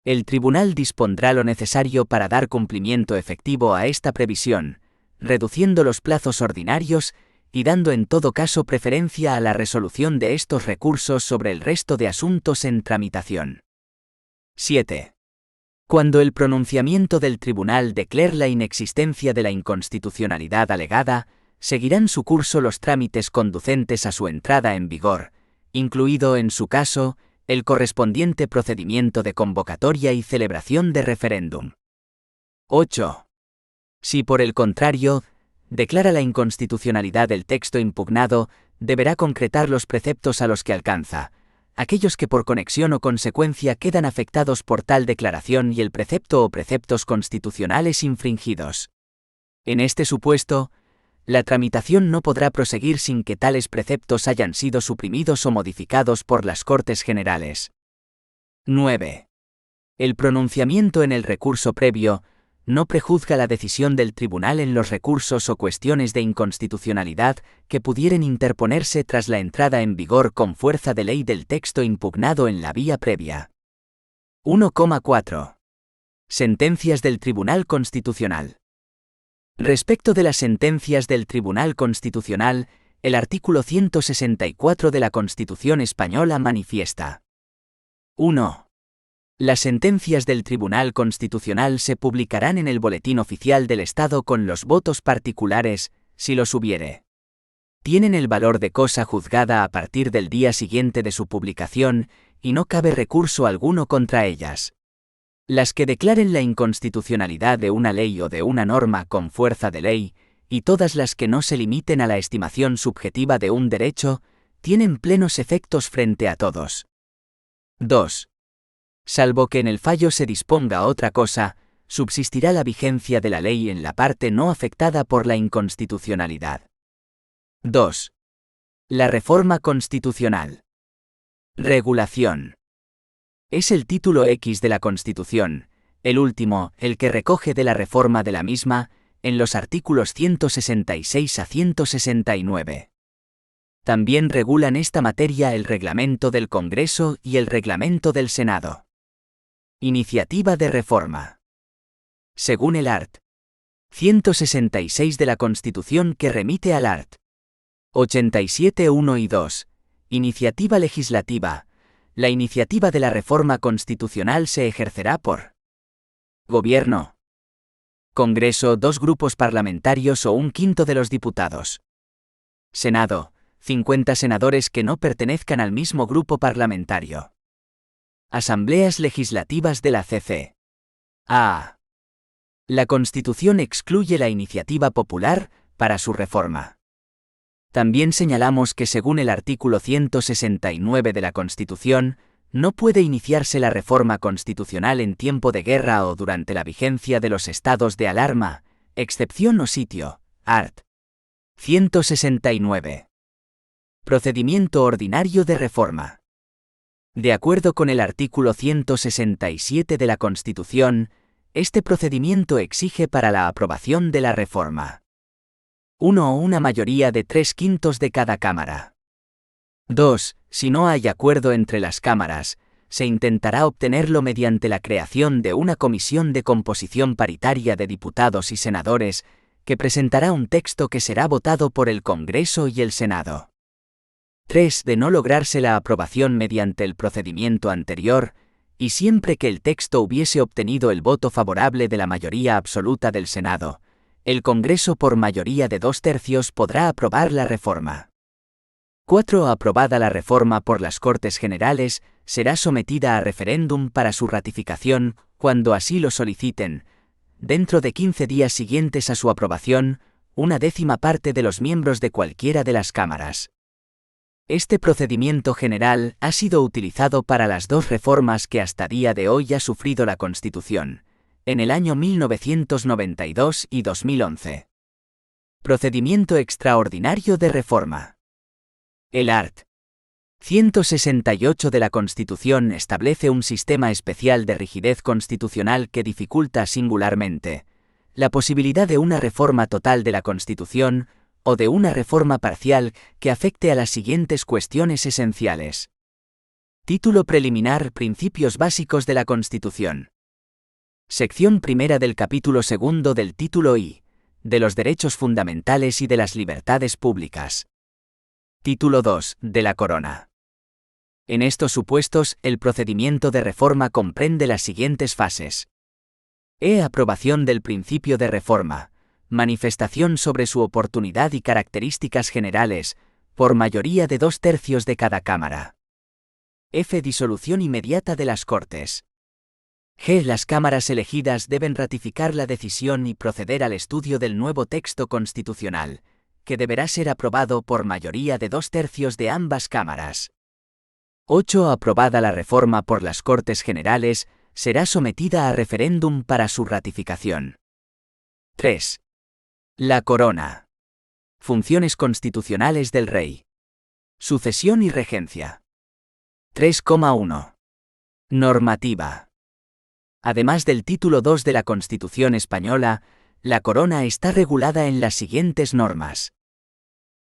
El Tribunal dispondrá lo necesario para dar cumplimiento efectivo a esta previsión, reduciendo los plazos ordinarios y dando en todo caso preferencia a la resolución de estos recursos sobre el resto de asuntos en tramitación. 7. Cuando el pronunciamiento del tribunal declare la inexistencia de la inconstitucionalidad alegada, seguirán su curso los trámites conducentes a su entrada en vigor, incluido, en su caso, el correspondiente procedimiento de convocatoria y celebración de referéndum. 8. Si por el contrario, declara la inconstitucionalidad del texto impugnado, deberá concretar los preceptos a los que alcanza, aquellos que por conexión o consecuencia quedan afectados por tal declaración y el precepto o preceptos constitucionales infringidos. En este supuesto, la tramitación no podrá proseguir sin que tales preceptos hayan sido suprimidos o modificados por las Cortes Generales. 9. El pronunciamiento en el recurso previo no prejuzga la decisión del tribunal en los recursos o cuestiones de inconstitucionalidad que pudieren interponerse tras la entrada en vigor con fuerza de ley del texto impugnado en la vía previa. 1,4. Sentencias del Tribunal Constitucional. Respecto de las sentencias del Tribunal Constitucional, el artículo 164 de la Constitución española manifiesta: 1. Las sentencias del Tribunal Constitucional se publicarán en el Boletín Oficial del Estado con los votos particulares, si los hubiere. Tienen el valor de cosa juzgada a partir del día siguiente de su publicación, y no cabe recurso alguno contra ellas. Las que declaren la inconstitucionalidad de una ley o de una norma con fuerza de ley, y todas las que no se limiten a la estimación subjetiva de un derecho, tienen plenos efectos frente a todos. 2. Salvo que en el fallo se disponga otra cosa, subsistirá la vigencia de la ley en la parte no afectada por la inconstitucionalidad. 2. La reforma constitucional. Regulación. Es el título X de la Constitución, el último, el que recoge de la reforma de la misma, en los artículos 166 a 169. También regulan esta materia el Reglamento del Congreso y el Reglamento del Senado. Iniciativa de reforma. Según el art. 166 de la Constitución, que remite al art. 87.1 y 2. Iniciativa legislativa. La iniciativa de la reforma constitucional se ejercerá por Gobierno, Congreso, 2 grupos parlamentarios o 1/5 de los diputados. Senado, 50 senadores que no pertenezcan al mismo grupo parlamentario. Asambleas legislativas de la CC. La Constitución excluye la iniciativa popular para su reforma. También señalamos que según el artículo 169 de la Constitución, no puede iniciarse la reforma constitucional en tiempo de guerra o durante la vigencia de los estados de alarma, excepción o sitio, art. 169. Procedimiento ordinario de reforma. De acuerdo con el artículo 167 de la Constitución, este procedimiento exige para la aprobación de la reforma 1. Una mayoría de 3/5 de cada cámara. 2. Si no hay acuerdo entre las cámaras, se intentará obtenerlo mediante la creación de una comisión de composición paritaria de diputados y senadores, que presentará un texto que será votado por el Congreso y el Senado. 3. De no lograrse la aprobación mediante el procedimiento anterior, y siempre que el texto hubiese obtenido el voto favorable de la mayoría absoluta del Senado, el Congreso por mayoría de 2/3 podrá aprobar la reforma. 4. Aprobada la reforma por las Cortes Generales, será sometida a referéndum para su ratificación, cuando así lo soliciten, dentro de 15 días siguientes a su aprobación, 1/10 parte de los miembros de cualquiera de las cámaras. Este procedimiento general ha sido utilizado para las 2 reformas que hasta día de hoy ha sufrido la Constitución, en el año 1992 y 2011. Procedimiento extraordinario de reforma. El art. 168 de la Constitución establece un sistema especial de rigidez constitucional que dificulta singularmente la posibilidad de una reforma total de la Constitución o de una reforma parcial que afecte a las siguientes cuestiones esenciales. Título preliminar: Principios básicos de la Constitución. Sección primera del capítulo 2 del título I, de los derechos fundamentales y de las libertades públicas. Título 2, de la Corona. En estos supuestos, el procedimiento de reforma comprende las siguientes fases. Aprobación del principio de reforma. Manifestación sobre su oportunidad y características generales, por mayoría de 2/3 de cada cámara. Disolución inmediata de las Cortes. Las cámaras elegidas deben ratificar la decisión y proceder al estudio del nuevo texto constitucional, que deberá ser aprobado por mayoría de 2/3 de ambas cámaras. 8. Aprobada la reforma por las Cortes Generales, será sometida a referéndum para su ratificación. 3. La Corona. Funciones constitucionales del Rey. Sucesión y regencia. 3,1. Normativa. Además del título 2 de la Constitución española, la Corona está regulada en las siguientes normas.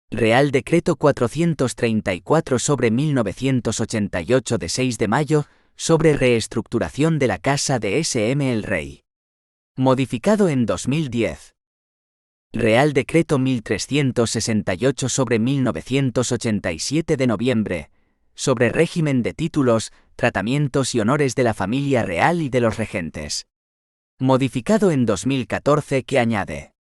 Real Decreto 434/1988 de 6 de mayo, sobre reestructuración de la Casa de S.M. el Rey. Modificado en 2010. Real Decreto 1368/1987 de noviembre, sobre régimen de títulos, tratamientos y honores de la familia real y de los regentes. Modificado en 2014, que añade: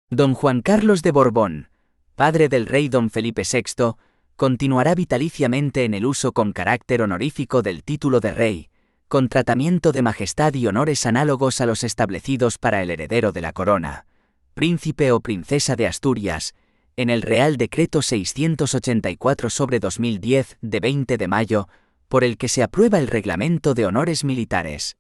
Don Juan Carlos de Borbón, padre del rey don Felipe VI, continuará vitaliciamente en el uso con carácter honorífico del título de rey, con tratamiento de majestad y honores análogos a los establecidos para el heredero de la corona, príncipe o princesa de Asturias, en el Real Decreto 684/2010 de 20 de mayo, por el que se aprueba el Reglamento de Honores Militares.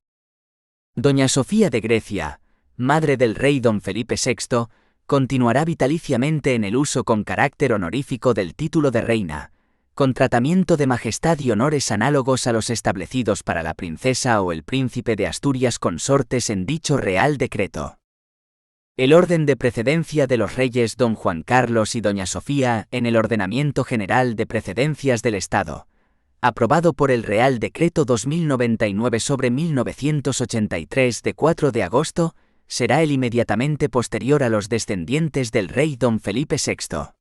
Doña Sofía de Grecia, madre del rey don Felipe VI, continuará vitaliciamente en el uso con carácter honorífico del título de reina, con tratamiento de majestad y honores análogos a los establecidos para la princesa o el príncipe de Asturias consortes en dicho Real Decreto. El orden de precedencia de los reyes don Juan Carlos y doña Sofía en el Ordenamiento General de Precedencias del Estado, aprobado por el Real Decreto 2099/1983 de 4 de agosto, será el inmediatamente posterior a los descendientes del rey don Felipe VI.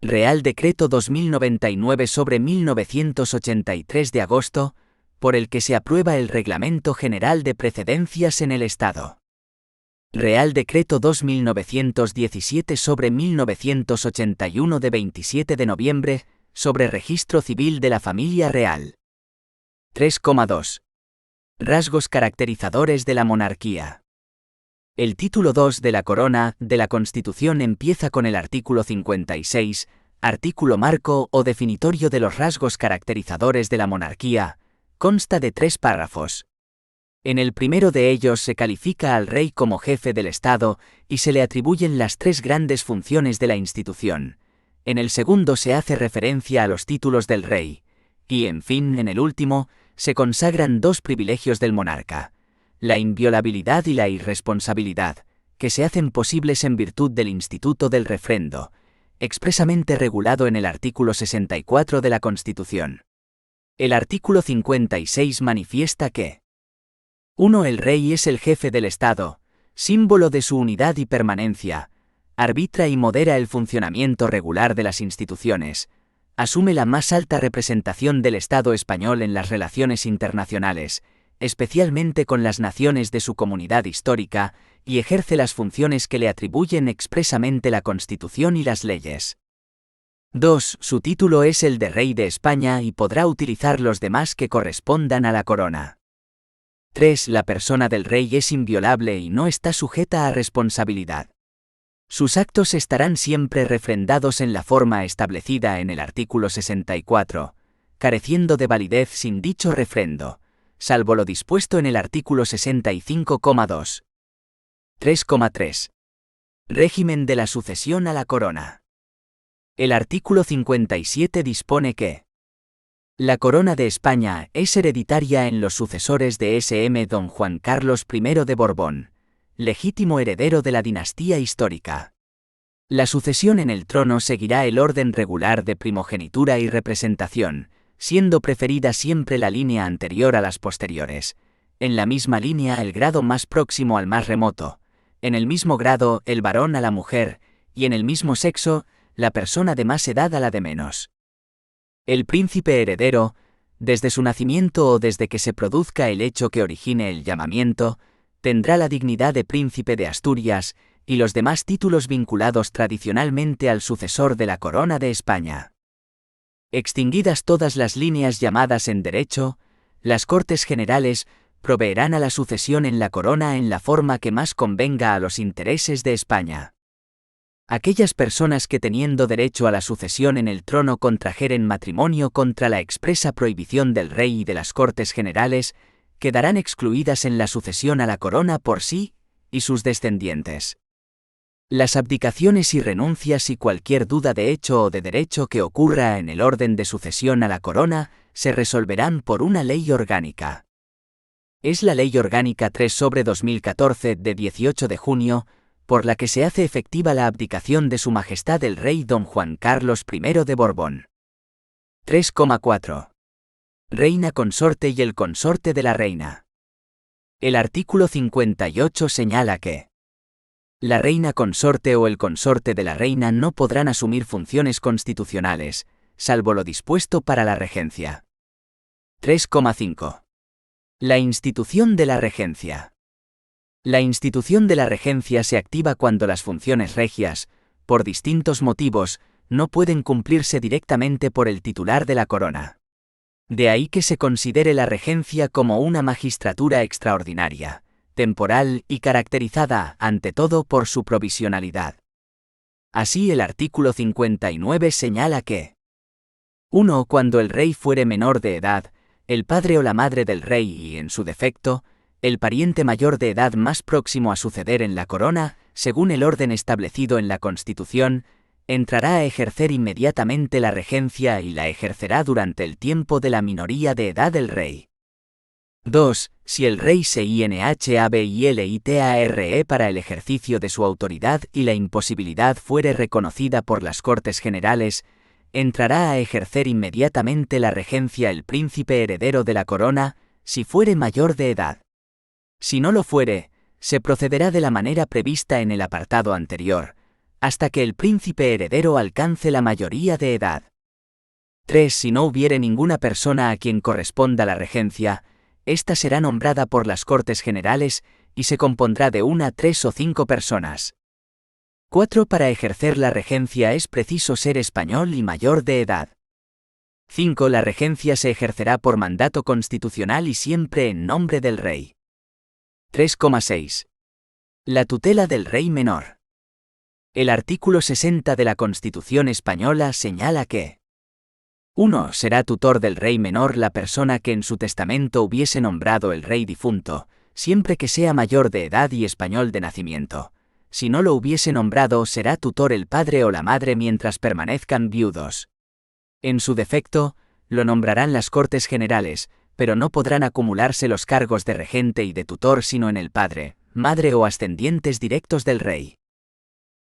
Real Decreto 2099/1983 de agosto, por el que se aprueba el Reglamento General de Precedencias en el Estado. Real Decreto 2917/1981 de 27 de noviembre, sobre Registro Civil de la Familia Real. 3,2. Rasgos caracterizadores de la monarquía. El título 2 de la Corona de la Constitución empieza con el artículo 56, artículo marco o definitorio de los rasgos caracterizadores de la monarquía, consta de 3 párrafos. En el primero de ellos se califica al rey como jefe del Estado y se le atribuyen las 3 grandes funciones de la institución. En el segundo se hace referencia a los títulos del rey, y en fin, en el último, se consagran 2 privilegios del monarca: la inviolabilidad y la irresponsabilidad, que se hacen posibles en virtud del instituto del refrendo, expresamente regulado en el artículo 64 de la Constitución. El artículo 56 manifiesta que 1. El rey es el jefe del Estado, símbolo de su unidad y permanencia, arbitra y modera el funcionamiento regular de las instituciones, asume la más alta representación del Estado español en las relaciones internacionales, especialmente con las naciones de su comunidad histórica, y ejerce las funciones que le atribuyen expresamente la Constitución y las leyes. 2. Su título es el de Rey de España y podrá utilizar los demás que correspondan a la corona. 3. La persona del rey es inviolable y no está sujeta a responsabilidad. Sus actos estarán siempre refrendados en la forma establecida en el artículo 64, careciendo de validez sin dicho refrendo, salvo lo dispuesto en el artículo 65,2. 3,3. Régimen de la sucesión a la corona. El artículo 57 dispone que la corona de España es hereditaria en los sucesores de S.M. don Juan Carlos I de Borbón, legítimo heredero de la dinastía histórica. La sucesión en el trono seguirá el orden regular de primogenitura y representación, siendo preferida siempre la línea anterior a las posteriores, en la misma línea el grado más próximo al más remoto, en el mismo grado el varón a la mujer, y en el mismo sexo, la persona de más edad a la de menos. El príncipe heredero, desde su nacimiento o desde que se produzca el hecho que origine el llamamiento, tendrá la dignidad de príncipe de Asturias y los demás títulos vinculados tradicionalmente al sucesor de la corona de España. Extinguidas todas las líneas llamadas en derecho, las Cortes Generales proveerán a la sucesión en la corona en la forma que más convenga a los intereses de España. Aquellas personas que teniendo derecho a la sucesión en el trono contrajeren matrimonio contra la expresa prohibición del rey y de las Cortes Generales, quedarán excluidas en la sucesión a la corona por sí y sus descendientes. Las abdicaciones y renuncias y cualquier duda de hecho o de derecho que ocurra en el orden de sucesión a la corona se resolverán por una ley orgánica. Es la Ley Orgánica 3/2014 de 18 de junio, por la que se hace efectiva la abdicación de Su Majestad el Rey don Juan Carlos I de Borbón. 3,4. Reina consorte y el consorte de la reina. El artículo 58 señala que la reina consorte o el consorte de la reina no podrán asumir funciones constitucionales, salvo lo dispuesto para la regencia. 3,5. La institución de la regencia. La institución de la regencia se activa cuando las funciones regias, por distintos motivos, no pueden cumplirse directamente por el titular de la corona. De ahí que se considere la regencia como una magistratura extraordinaria, temporal y caracterizada, ante todo, por su provisionalidad. Así el artículo 59 señala que 1. Cuando el rey fuere menor de edad, el padre o la madre del rey y, en su defecto, el pariente mayor de edad más próximo a suceder en la corona, según el orden establecido en la Constitución, entrará a ejercer inmediatamente la regencia y la ejercerá durante el tiempo de la minoría de edad del rey. 2. Si el rey se inhabilitare para el ejercicio de su autoridad y la imposibilidad fuere reconocida por las Cortes Generales, entrará a ejercer inmediatamente la regencia el príncipe heredero de la corona, si fuere mayor de edad. Si no lo fuere, se procederá de la manera prevista en el apartado anterior, hasta que el príncipe heredero alcance la mayoría de edad. 3. Si no hubiere ninguna persona a quien corresponda la regencia, ésta será nombrada por las Cortes Generales y se compondrá de 1, 3 o 5 personas. 4. Para ejercer la regencia es preciso ser español y mayor de edad. 5. La regencia se ejercerá por mandato constitucional y siempre en nombre del rey. 3,6. La tutela del rey menor. El artículo 60 de la Constitución española señala que 1. Será tutor del rey menor la persona que en su testamento hubiese nombrado el rey difunto, siempre que sea mayor de edad y español de nacimiento. Si no lo hubiese nombrado, será tutor el padre o la madre mientras permanezcan viudos. En su defecto, lo nombrarán las Cortes Generales, pero no podrán acumularse los cargos de regente y de tutor sino en el padre, madre o ascendientes directos del rey.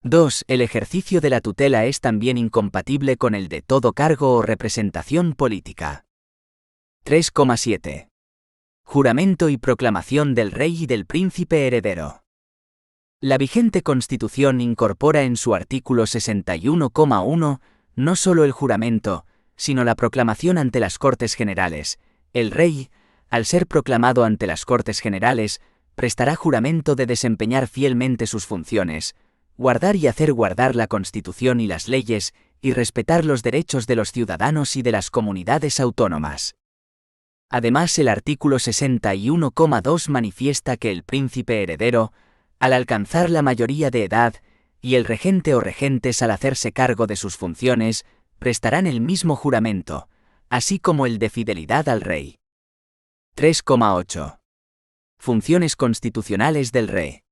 2. El ejercicio de la tutela es también incompatible con el de todo cargo o representación política. 3,7. Juramento y proclamación del rey y del príncipe heredero. La vigente Constitución incorpora en su artículo 61,1 no solo el juramento, sino la proclamación ante las Cortes Generales. El rey, al ser proclamado ante las Cortes Generales, prestará juramento de desempeñar fielmente sus funciones, guardar y hacer guardar la Constitución y las leyes, y respetar los derechos de los ciudadanos y de las comunidades autónomas. Además, el artículo 61,2 manifiesta que el príncipe heredero, al alcanzar la mayoría de edad, y el regente o regentes al hacerse cargo de sus funciones, prestarán el mismo juramento, así como el de fidelidad al rey. 3,8. Funciones constitucionales del rey.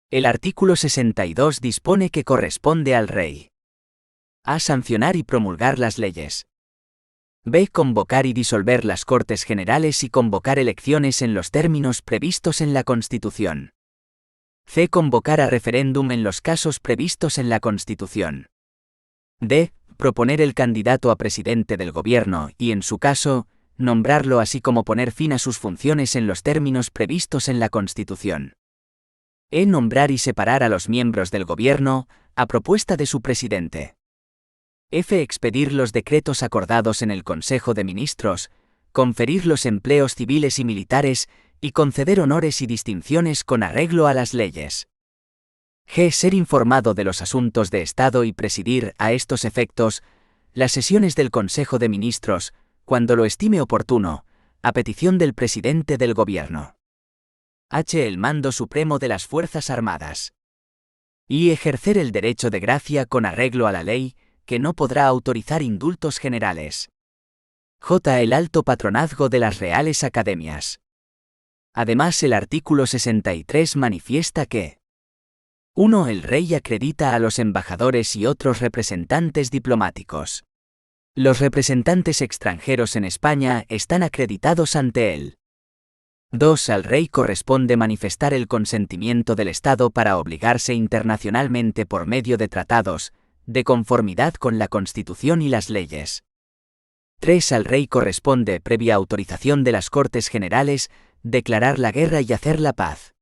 El artículo 62 dispone que corresponde al rey a. Sancionar y promulgar las leyes. b. Convocar y disolver las Cortes Generales y convocar elecciones en los términos previstos en la Constitución. c. Convocar a referéndum en los casos previstos en la Constitución. d. Proponer el candidato a presidente del gobierno y, en su caso, nombrarlo así como poner fin a sus funciones en los términos previstos en la Constitución. E. Nombrar y separar a los miembros del gobierno, a propuesta de su presidente. f. Expedir los decretos acordados en el Consejo de Ministros, conferir los empleos civiles y militares, y conceder honores y distinciones con arreglo a las leyes. g. Ser informado de los asuntos de Estado y presidir, a estos efectos, las sesiones del Consejo de Ministros, cuando lo estime oportuno, a petición del presidente del gobierno. h. El mando supremo de las Fuerzas Armadas. Y ejercer el derecho de gracia con arreglo a la ley, que no podrá autorizar indultos generales. j. El alto patronazgo de las Reales Academias. Además, el artículo 63 manifiesta que 1. El rey acredita a los embajadores y otros representantes diplomáticos. Los representantes extranjeros en España están acreditados ante él. 2. Al rey corresponde manifestar el consentimiento del Estado para obligarse internacionalmente por medio de tratados, de conformidad con la Constitución y las leyes. 3. Al rey corresponde, previa autorización de las Cortes Generales, declarar la guerra y hacer la paz.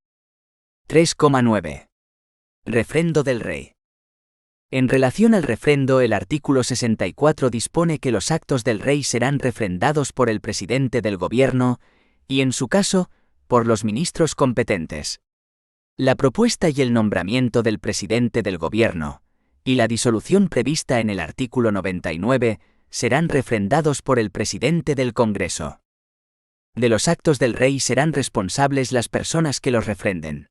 3,9. Refrendo del rey. En relación al refrendo, el artículo 64 dispone que los actos del rey serán refrendados por el presidente del gobierno, y en su caso, por los ministros competentes. La propuesta y el nombramiento del presidente del gobierno, y la disolución prevista en el artículo 99, serán refrendados por el presidente del Congreso. De los actos del rey serán responsables las personas que los refrenden.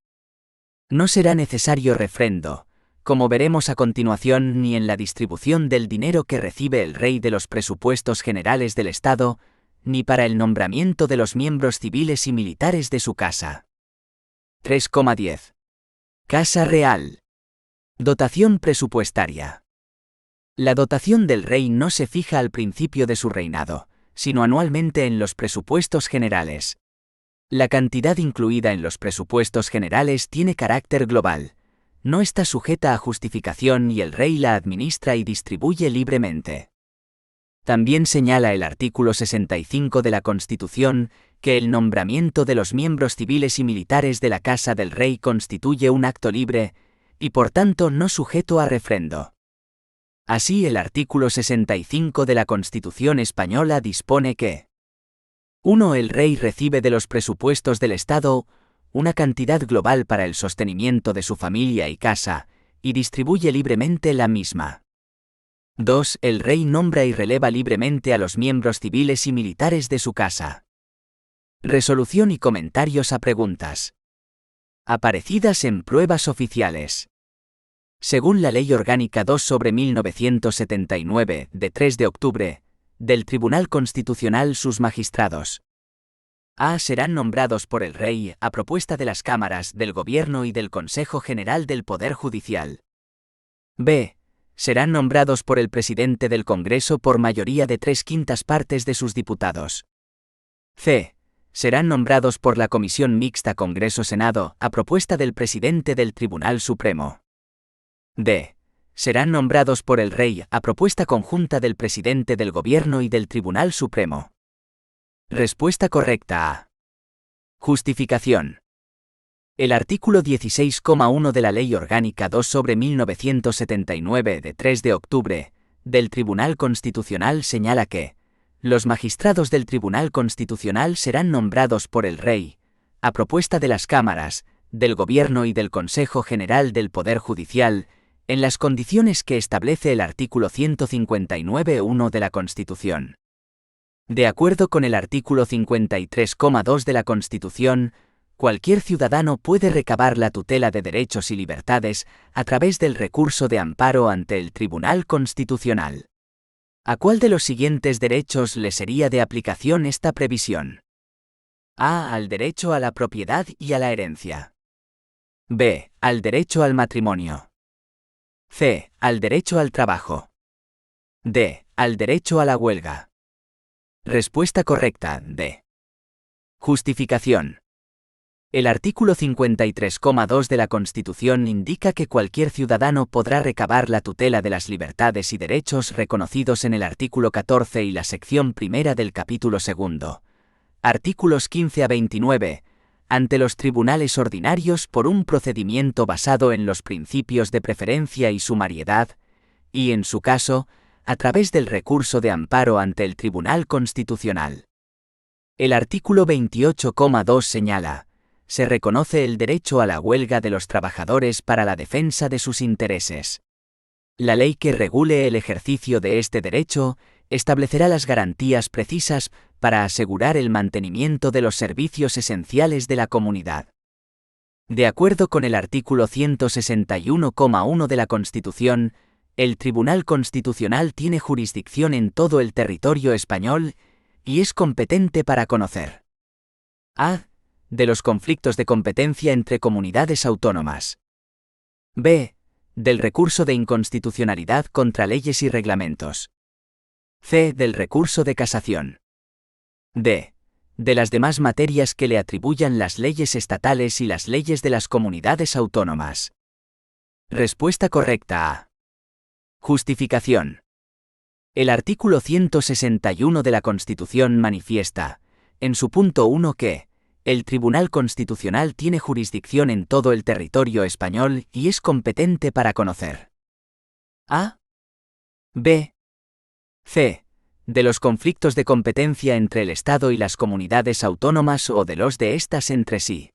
No será necesario refrendo, como veremos a continuación, ni en la distribución del dinero que recibe el rey de los presupuestos generales del Estado, ni para el nombramiento de los miembros civiles y militares de su casa. 3,10. Casa Real. Dotación presupuestaria. La dotación del rey no se fija al principio de su reinado, sino anualmente en los presupuestos generales. La cantidad incluida en los presupuestos generales tiene carácter global. No está sujeta a justificación y el rey la administra y distribuye libremente. También señala el artículo 65 de la Constitución que el nombramiento de los miembros civiles y militares de la Casa del Rey constituye un acto libre y por tanto no sujeto a refrendo. Así, el artículo 65 de la Constitución española dispone que 1. El rey recibe de los presupuestos del Estado una cantidad global para el sostenimiento de su familia y casa, y distribuye libremente la misma. 2. El rey nombra y releva libremente a los miembros civiles y militares de su casa. Resolución y comentarios a preguntas. Aparecidas en pruebas oficiales. Según la Ley Orgánica 2/1979, de 3 de octubre, del Tribunal Constitucional, sus magistrados a. Serán nombrados por el Rey, a propuesta de las cámaras, del Gobierno y del Consejo General del Poder Judicial. b. Serán nombrados por el Presidente del Congreso por mayoría de 3/5 partes de sus diputados. c. Serán nombrados por la Comisión Mixta Congreso-Senado, a propuesta del Presidente del Tribunal Supremo. d. Serán nombrados por el Rey, a propuesta conjunta del Presidente del Gobierno y del Tribunal Supremo. Respuesta correcta a. Justificación. El artículo 16,1 de la Ley Orgánica 2/1979, de 3 de octubre, del Tribunal Constitucional señala que los magistrados del Tribunal Constitucional serán nombrados por el Rey, a propuesta de las cámaras, del Gobierno y del Consejo General del Poder Judicial, en las condiciones que establece el artículo 159.1 de la Constitución. De acuerdo con el artículo 53,2 de la Constitución, cualquier ciudadano puede recabar la tutela de derechos y libertades a través del recurso de amparo ante el Tribunal Constitucional. ¿A cuál de los siguientes derechos le sería de aplicación esta previsión? A. Al derecho a la propiedad y a la herencia. B. Al derecho al matrimonio. C. Al derecho al trabajo. D. Al derecho a la huelga. Respuesta correcta, D. Justificación. El artículo 53,2 de la Constitución indica que cualquier ciudadano podrá recabar la tutela de las libertades y derechos reconocidos en el artículo 14 y la sección primera del capítulo 2, artículos 15 a 29, ante los tribunales ordinarios por un procedimiento basado en los principios de preferencia y sumariedad, y en su caso, a través del recurso de amparo ante el Tribunal Constitucional. El artículo 28,2 señala: se reconoce el derecho a la huelga de los trabajadores para la defensa de sus intereses. La ley que regule el ejercicio de este derecho establecerá las garantías precisas para asegurar el mantenimiento de los servicios esenciales de la comunidad. De acuerdo con el artículo 161,1 de la Constitución, el Tribunal Constitucional tiene jurisdicción en todo el territorio español y es competente para conocer: a. de los conflictos de competencia entre comunidades autónomas. b. del recurso de inconstitucionalidad contra leyes y reglamentos. c. del recurso de casación. d. de las demás materias que le atribuyan las leyes estatales y las leyes de las comunidades autónomas. Respuesta correcta a. Justificación. El artículo 161 de la Constitución manifiesta, en su punto 1, que el Tribunal Constitucional tiene jurisdicción en todo el territorio español y es competente para conocer: a. b. c. de los conflictos de competencia entre el Estado y las comunidades autónomas o de los de éstas entre sí.